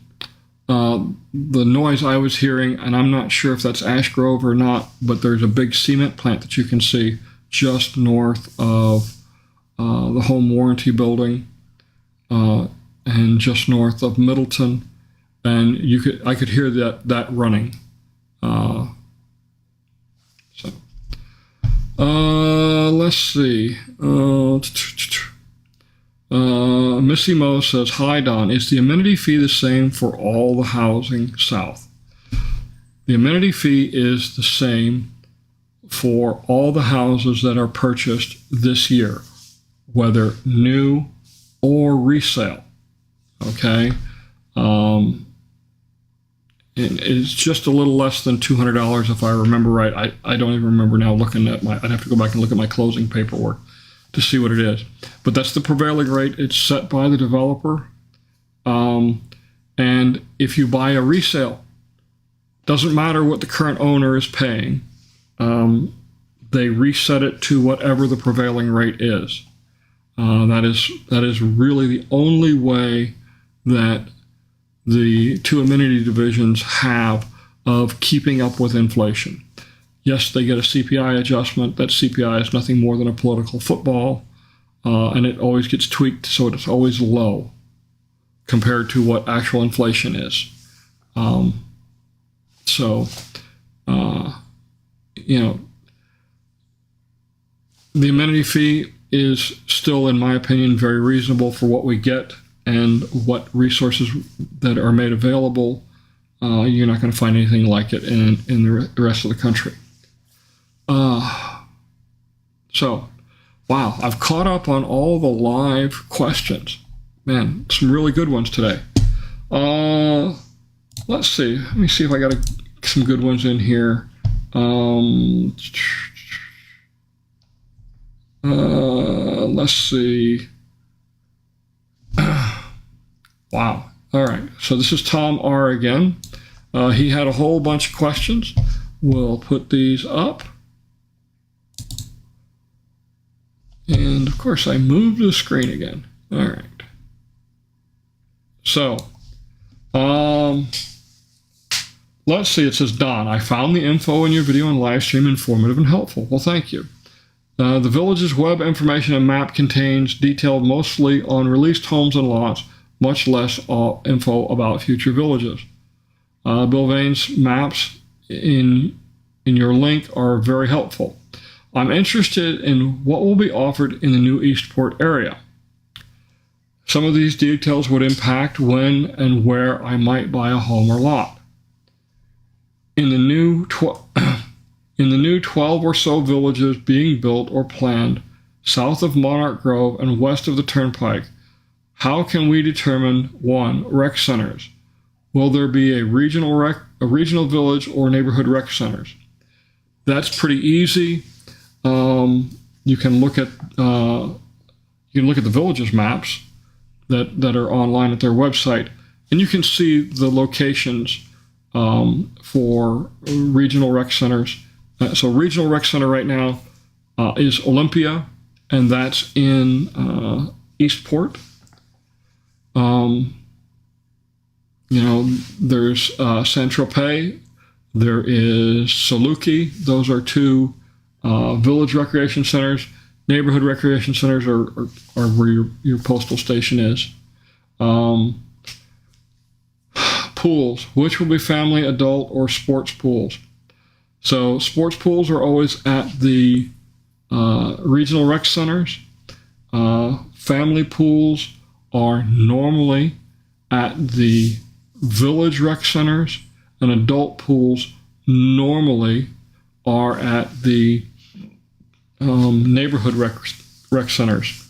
noise I was hearing, and I'm not sure if that's Ash Grove or not, but there's a big cement plant that you can see just north of the home warranty building, and just north of Middleton, and I could hear that running. Let's see. Missy Mo says, hi, Don. Is the amenity fee the same for all the housing south? The amenity fee is the same for all the houses that are purchased this year, whether new or resale. Okay? It's just a little less than $200 if I remember right. I don't even remember now looking at I'd have to go back and look at my closing paperwork to see what it is. But that's the prevailing rate. It's set by the developer. And if you buy a resale, doesn't matter what the current owner is paying, they reset it to whatever the prevailing rate is. That is really the only way that the two amenity divisions have of keeping up with inflation. Yes, they get a CPI adjustment. That CPI is nothing more than a political football, and it always gets tweaked so it's always low compared to what actual inflation is. The amenity fee is still, in my opinion, very reasonable for what we get and what resources that are made available. You're not going to find anything like it in the rest of the country. Wow, I've caught up on all the live questions. Man, some really good ones today. Let's see. Let me see if I got some good ones in here. Let's see. Wow. All right. So this is Tom R. again. He had a whole bunch of questions. We'll put these up. And of course, I moved the screen again. All right. So, let's see. It says, Don, I found the info in your video and live stream informative and helpful. Well, thank you. The village's web information and map contains detail mostly on released homes and lots, much less info about future villages. Bill Vane's maps in your link are very helpful. I'm interested in what will be offered in the new Eastport area. Some of these details would impact when and where I might buy a home or lot. In the new 12 or so villages being built or planned south of Monarch Grove and west of the Turnpike, how can we determine, 1, rec centers, will there be a regional village or neighborhood rec centers? That's pretty easy. You can look at the villages maps that are online at their website, and you can see the locations for regional rec centers. So regional rec center right now is Olympia, and that's in Eastport. There's Saint-Tropez, there is Saluki. Those are two village recreation centers. Neighborhood recreation centers are where your postal station is. Pools, which will be family, adult, or sports pools. So sports pools are always at the regional rec centers. Family pools are normally at the village rec centers, and adult pools normally are at the neighborhood rec centers.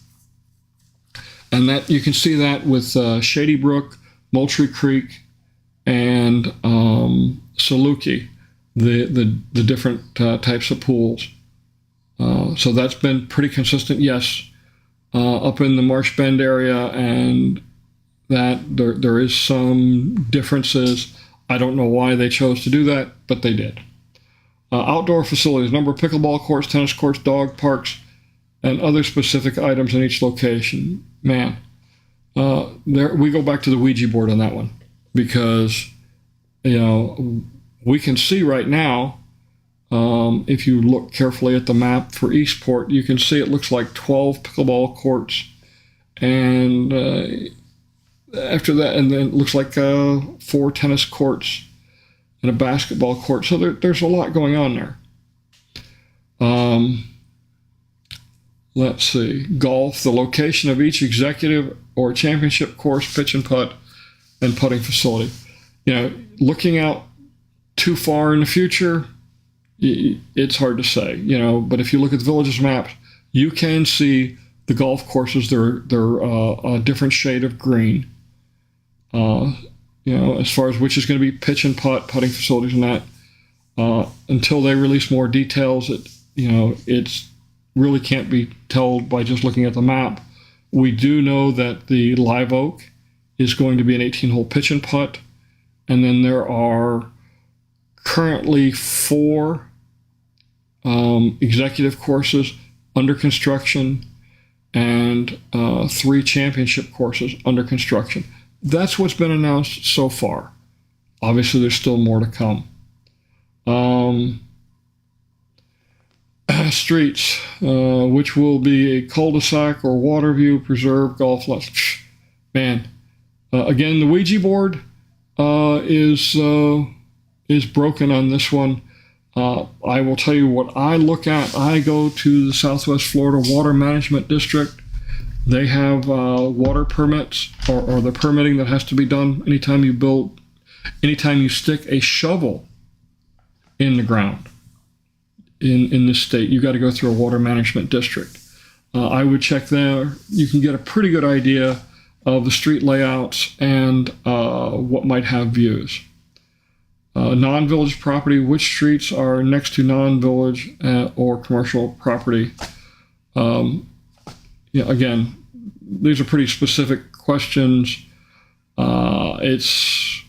And that you can see that with Shady Brook, Moultrie Creek, and Saluki, the different types of pools. So that's been pretty consistent. Yes, up in the Marsh Bend area, and that there is some differences. I don't know why they chose to do that, but they did. Outdoor facilities, number of pickleball courts, tennis courts, dog parks, and other specific items in each location. Man, we go back to the Ouija board on that one, because we can see right now, if you look carefully at the map for Eastport, you can see it looks like 12 pickleball courts, and after that, and then it looks like 4 tennis courts and a basketball court. So there's a lot going on there. Let's see. Golf, the location of each executive or championship course, pitch and putt, and putting facility. Looking out too far in the future, it's hard to say, but if you look at the village's maps, you can see the golf courses. They're a different shade of green. As far as which is going to be pitch and putt, putting facilities and that, until they release more details, it's really can't be told by just looking at the map. We do know that the Live Oak is going to be an 18-hole pitch and putt, and then there are currently 4 executive courses under construction and 3 championship courses under construction. That's what's been announced so far. Obviously, there's still more to come. Streets, which will be a cul-de-sac or water view, preserve, golf lots. Man, again, the Ouija board is broken on this one. I will tell you what I look at. I go to the Southwest Florida Water Management District. They have water permits, or the permitting that has to be done anytime you stick a shovel in the ground in this state. You got to go through a water management district. I would check there. You can get a pretty good idea of the street layouts and what might have views. Non-village property, which streets are next to non-village or commercial property? Again, these are pretty specific questions. It's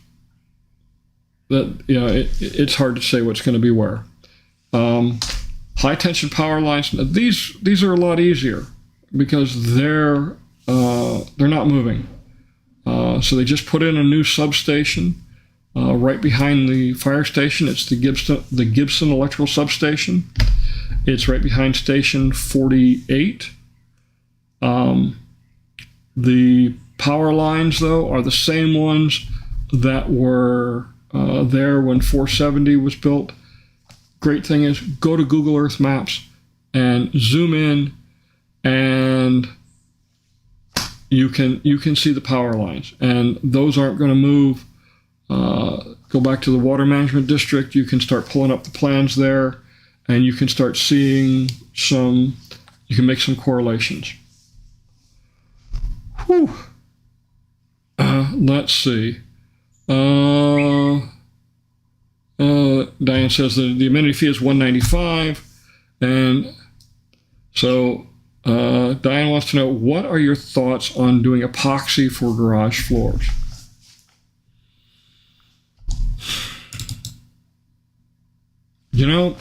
hard to say what's going to be where. High tension power lines. These are a lot easier because they're not moving. So they just put in a new substation right behind the fire station. It's the Gibson Electrical Substation. It's right behind Station 48. The power lines, though, are the same ones that were there when 470 was built. Great thing is, go to Google Earth Maps and zoom in, and you can see the power lines, and those aren't going to move. Go back to the Water Management District. You can start pulling up the plans there, and you can start seeing you can make some correlations. Let's see. Diane says that the amenity fee is $195, and so Diane wants to know, what are your thoughts on doing epoxy for garage floors? You know,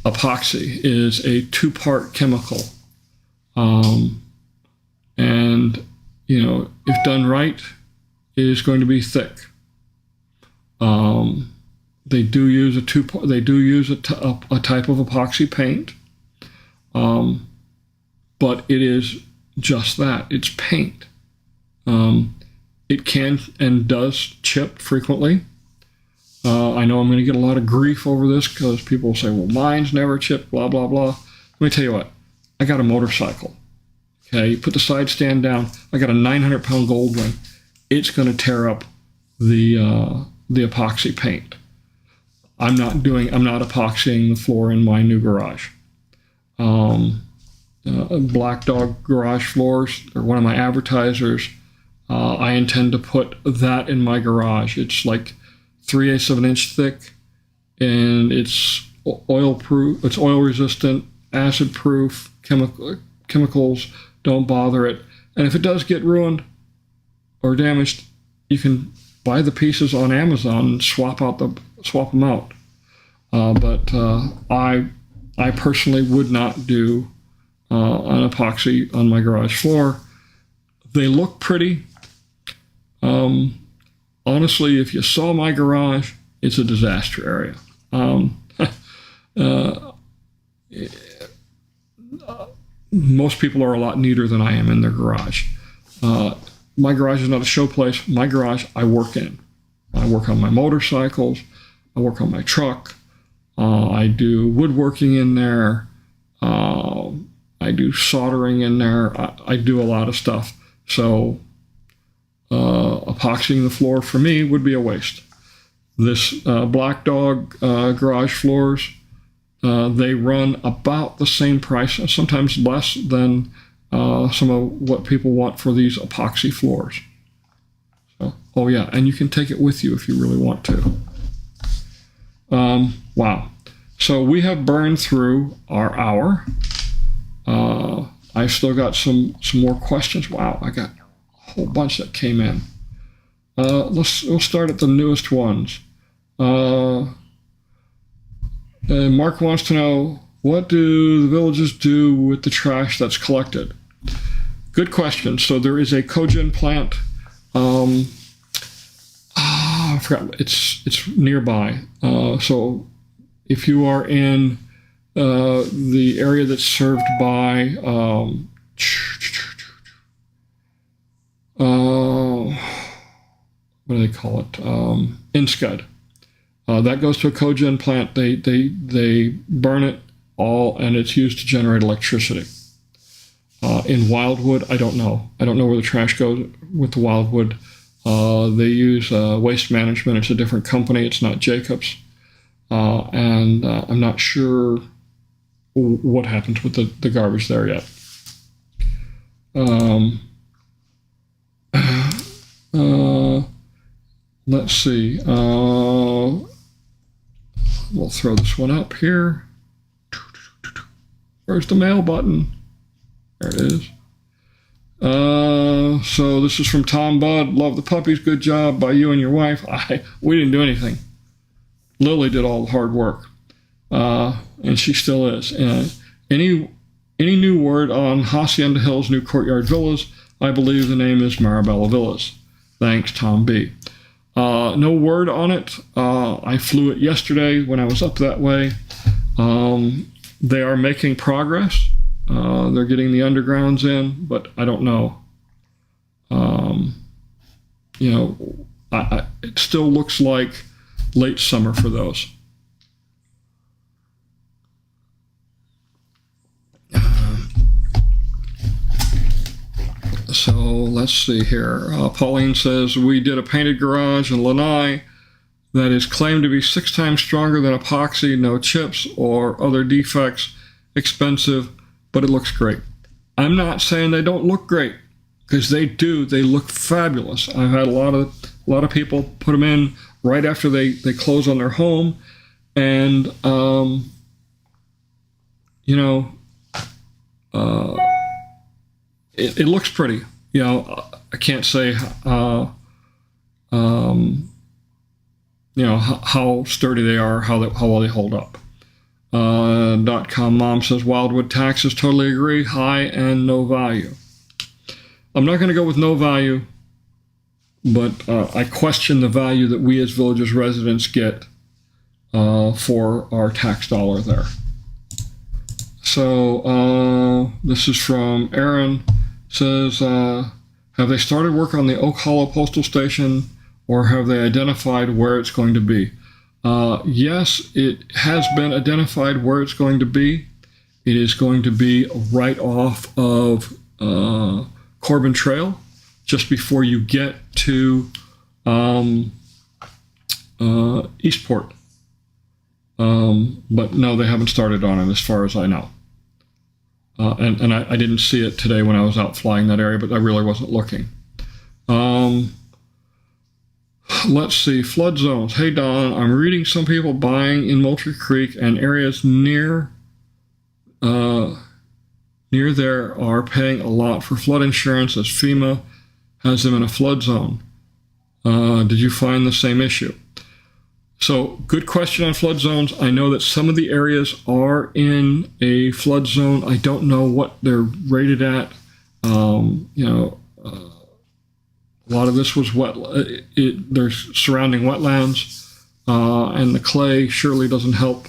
epoxy is a two-part chemical, and you know, if done right, it is going to be thick. They do use a type of epoxy paint, but it is just that. It's paint. It can and does chip frequently. I know I'm going to get a lot of grief over this because people will say, well, mine's never chipped, blah, blah, blah. Let me tell you what. I got a motorcycle. Okay, you put the side stand down. I got a 900-pound Goldwing. It's going to tear up the epoxy paint. I'm not epoxying the floor in my new garage. Black Dog garage floors are one of my advertisers. I intend to put that in my garage. It's like 3/8 of an inch thick, and it's oil proof. It's oil resistant, acid proof. Chemicals don't bother it. And if it does get ruined or damaged, you can buy the pieces on Amazon and swap them out. But I personally would not do an epoxy on my garage floor. They look pretty. Honestly, if you saw my garage, it's a disaster area. Most people are a lot neater than I am in their garage. My garage is not a show place. My garage, I work in. I work on my motorcycles. I work on my truck. I do woodworking in there. I do soldering in there. I do a lot of stuff. So epoxying the floor for me would be a waste. This Black Dog garage floors, they run about the same price, sometimes less than some of what people want for these epoxy floors. So, oh yeah, and you can take it with you if you really want to. Wow. So we have burned through our hour. I've still got some more questions. Wow, I got a whole bunch that came in. We'll start at the newest ones. Mark wants to know, what do the villages do with the trash that's collected? Good question. So there is a cogen plant. I forgot. It's nearby. So if you are in the area that's served by what do they call it? InScud. That goes to a cogen plant. They burn it all, and it's used to generate electricity. In Wildwood, I don't know. I don't know where the trash goes with the Wildwood. They use Waste Management. It's a different company. It's not Jacobs. And I'm not sure what happens with the garbage there yet. Let's see. We'll throw this one up here. Where's the mail button? There it is. So this is from Tom Budd. Love the puppies. Good job by you and your wife. We didn't do anything. Lily did all the hard work, and she still is. Any new word on Hacienda Hills new courtyard villas? I believe the name is Marabella Villas. Thanks, Tom B. No word on it. I flew it yesterday when I was up that way. They are making progress. They're getting the undergrounds in, but I don't know. It still looks like late summer for those. So let's see here. Pauline says, we did a painted garage in Lanai that is claimed to be 6 times stronger than epoxy, no chips or other defects, expensive, but it looks great. I'm not saying they don't look great. because they look fabulous. I've had a lot of people put them in right after they close on their home, and it looks pretty. I can't say how sturdy they are, how well they hold up. .com mom says Wildwood taxes, totally agree, high and no value. I'm not going to go with no value, but I question the value that we as Villages residents get for our tax dollar there. So this is from Aaron. Says, have they started work on the Oak Hollow Postal Station, or have they identified where it's going to be? Yes, it has been identified where it's going to be. It is going to be right off of Corbin Trail, just before you get to Eastport. But no, they haven't started on it as far as I know. And I didn't see it today when I was out flying that area, but I really wasn't looking. Let's see, flood zones. Hey, Don, I'm reading some people buying in Moultrie Creek and areas near there are paying a lot for flood insurance as FEMA has them in a flood zone. Did you find the same issue? So, good question on flood zones. I know that some of the areas are in a flood zone. I don't know what they're rated at. A lot of this was wet. There's surrounding wetlands, and the clay surely doesn't help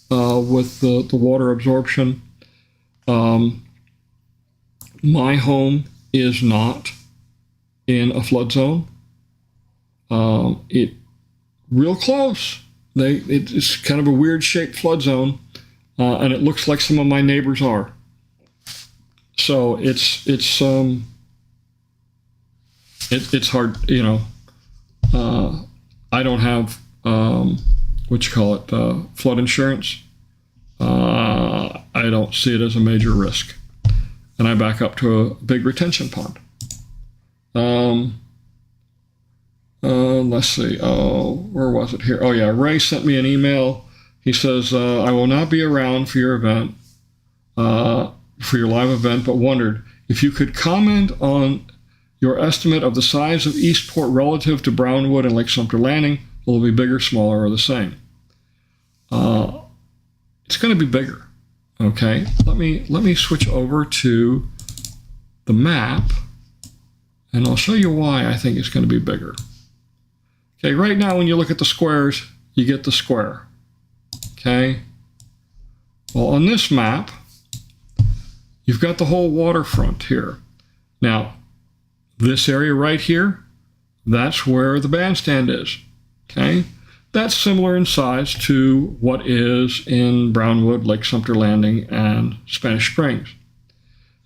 with the water absorption. My home is not in a flood zone. Real close. It's kind of a weird shaped flood zone, and it looks like some of my neighbors are. So it's hard, I don't have flood insurance. I don't see it as a major risk, and I back up to a big retention pond. Let's see. Where was it here? Oh yeah, Ray sent me an email. He says, I will not be around for your event, for your live event, but wondered if you could comment on your estimate of the size of Eastport relative to Brownwood and Lake Sumter Landing. Will it be bigger, smaller, or the same? It's going to be bigger. Okay, let me switch over to the map, and I'll show you why I think it's going to be bigger. Okay, right now when you look at the squares, you get the square. Okay. Well, on this map, you've got the whole waterfront here. Now, this area right here, that's where the bandstand is. Okay. That's similar in size to what is in Brownwood, Lake Sumter Landing, and Spanish Springs.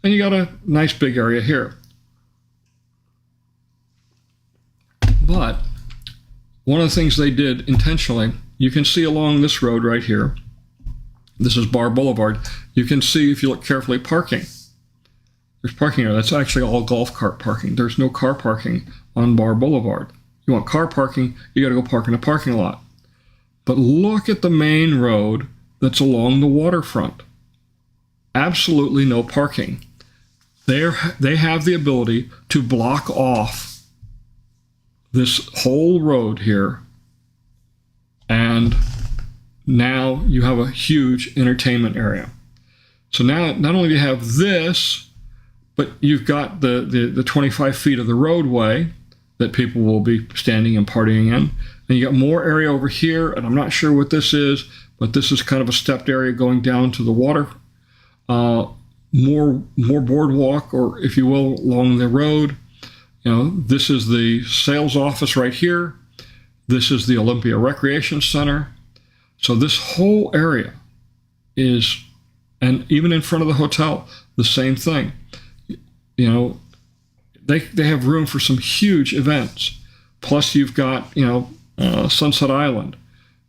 And you got a nice big area here. But one of the things they did intentionally, you can see along this road right here, this is Bar Boulevard, you can see if you look carefully parking. There's parking there. That's actually all golf cart parking. There's no car parking on Bar Boulevard. You want car parking, you got to go park in a parking lot. But look at the main road that's along the waterfront. Absolutely no parking. They have the ability to block off this whole road here, and now you have a huge entertainment area. So now not only do you have this, but you've got the 25 feet of the roadway that people will be standing and partying in. And you got more area over here, and I'm not sure what this is, but this is kind of a stepped area going down to the water. More boardwalk, or if you will, along the road. This is the sales office right here. This is the Olympia Recreation Center. So this whole area is, and even in front of the hotel, the same thing. They have room for some huge events. Plus you've got, Sunset Island.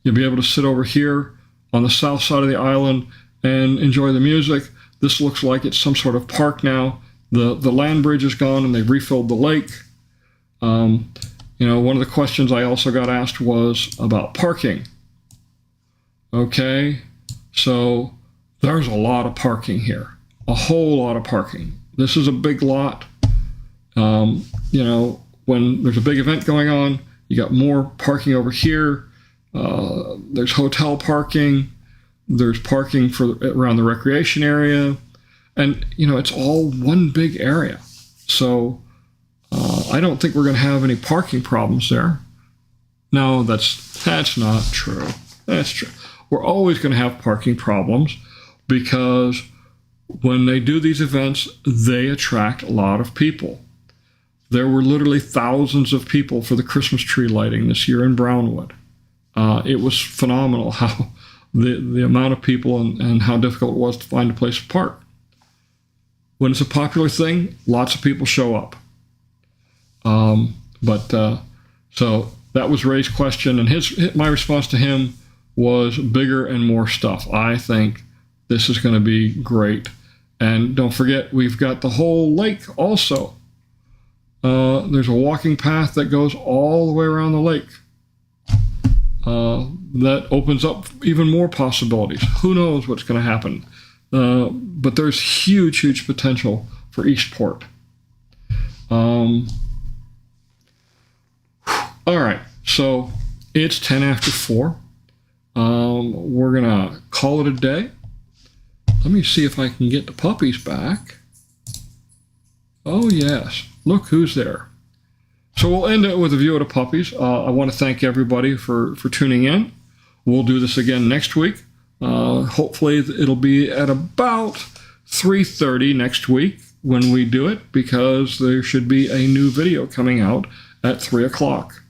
You'll be able to sit over here on the south side of the island and enjoy the music. This looks like it's some sort of park now, The land bridge is gone, and they've refilled the lake. One of the questions I also got asked was about parking. Okay, so there's a lot of parking here, a whole lot of parking. This is a big lot. When there's a big event going on, you got more parking over here. There's hotel parking. There's parking for around the recreation area. And, it's all one big area. So I don't think we're going to have any parking problems there. No, that's not true. That's true. We're always going to have parking problems because when they do these events, they attract a lot of people. There were literally thousands of people for the Christmas tree lighting this year in Brownwood. It was phenomenal how the amount of people and how difficult it was to find a place to park. When it's a popular thing, lots of people show up. So that was Ray's question, and my response to him was bigger and more stuff. I think this is going to be great. And don't forget, we've got the whole lake also. There's a walking path that goes all the way around the lake. That opens up even more possibilities. Who knows what's going to happen? But there's huge potential for Eastport. All right, so it's 10 after 4. We're going to call it a day. Let me see if I can get the puppies back. Oh, yes. Look who's there. So we'll end it with a view of the puppies. I want to thank everybody for tuning in. We'll do this again next week. Hopefully it'll be at about 3:30 next week when we do it, because there should be a new video coming out at 3 o'clock.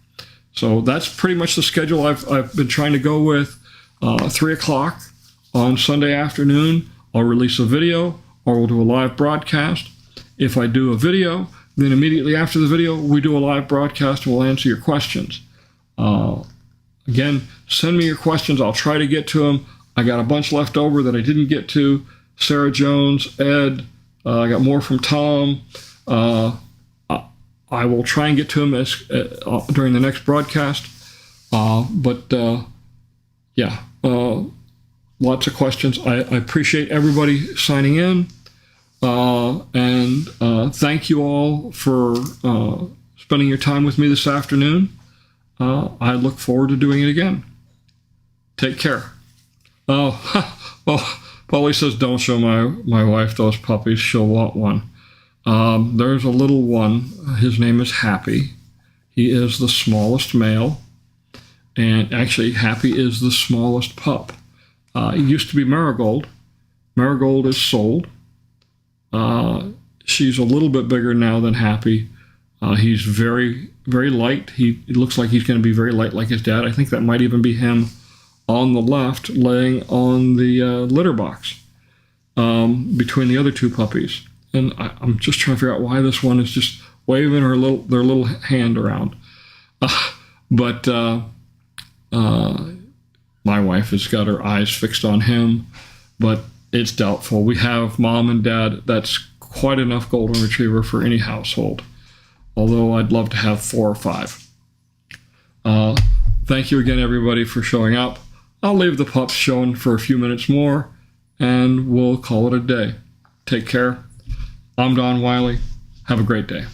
So that's pretty much the schedule I've been trying to go with. 3 o'clock on Sunday afternoon, I'll release a video, or we'll do a live broadcast. If I do a video, then immediately after the video, we do a live broadcast and we'll answer your questions. Again, send me your questions. I'll try to get to them. I got a bunch left over that I didn't get to. Sarah Jones, Ed, I got more from Tom. I will try and get to them during the next broadcast. Lots of questions. I appreciate everybody signing in. And thank you all for spending your time with me this afternoon. I look forward to doing it again. Take care. Polly says, don't show my wife those puppies. She'll want one. There's a little one. His name is Happy. He is the smallest male. And actually, Happy is the smallest pup. It used to be Marigold. Marigold is sold. She's a little bit bigger now than Happy. He's very, very light. It looks like he's going to be very light like his dad. I think that might even be him on the left laying on the litter box between the other two puppies. And I'm just trying to figure out why this one is just waving their little hand around. But my wife has got her eyes fixed on him, but it's doubtful. We have mom and dad. That's quite enough golden retriever for any household, although I'd love to have 4 or 5. Thank you again, everybody, for showing up. I'll leave the pups showing for a few minutes more, and we'll call it a day. Take care. I'm Don Wiley. Have a great day.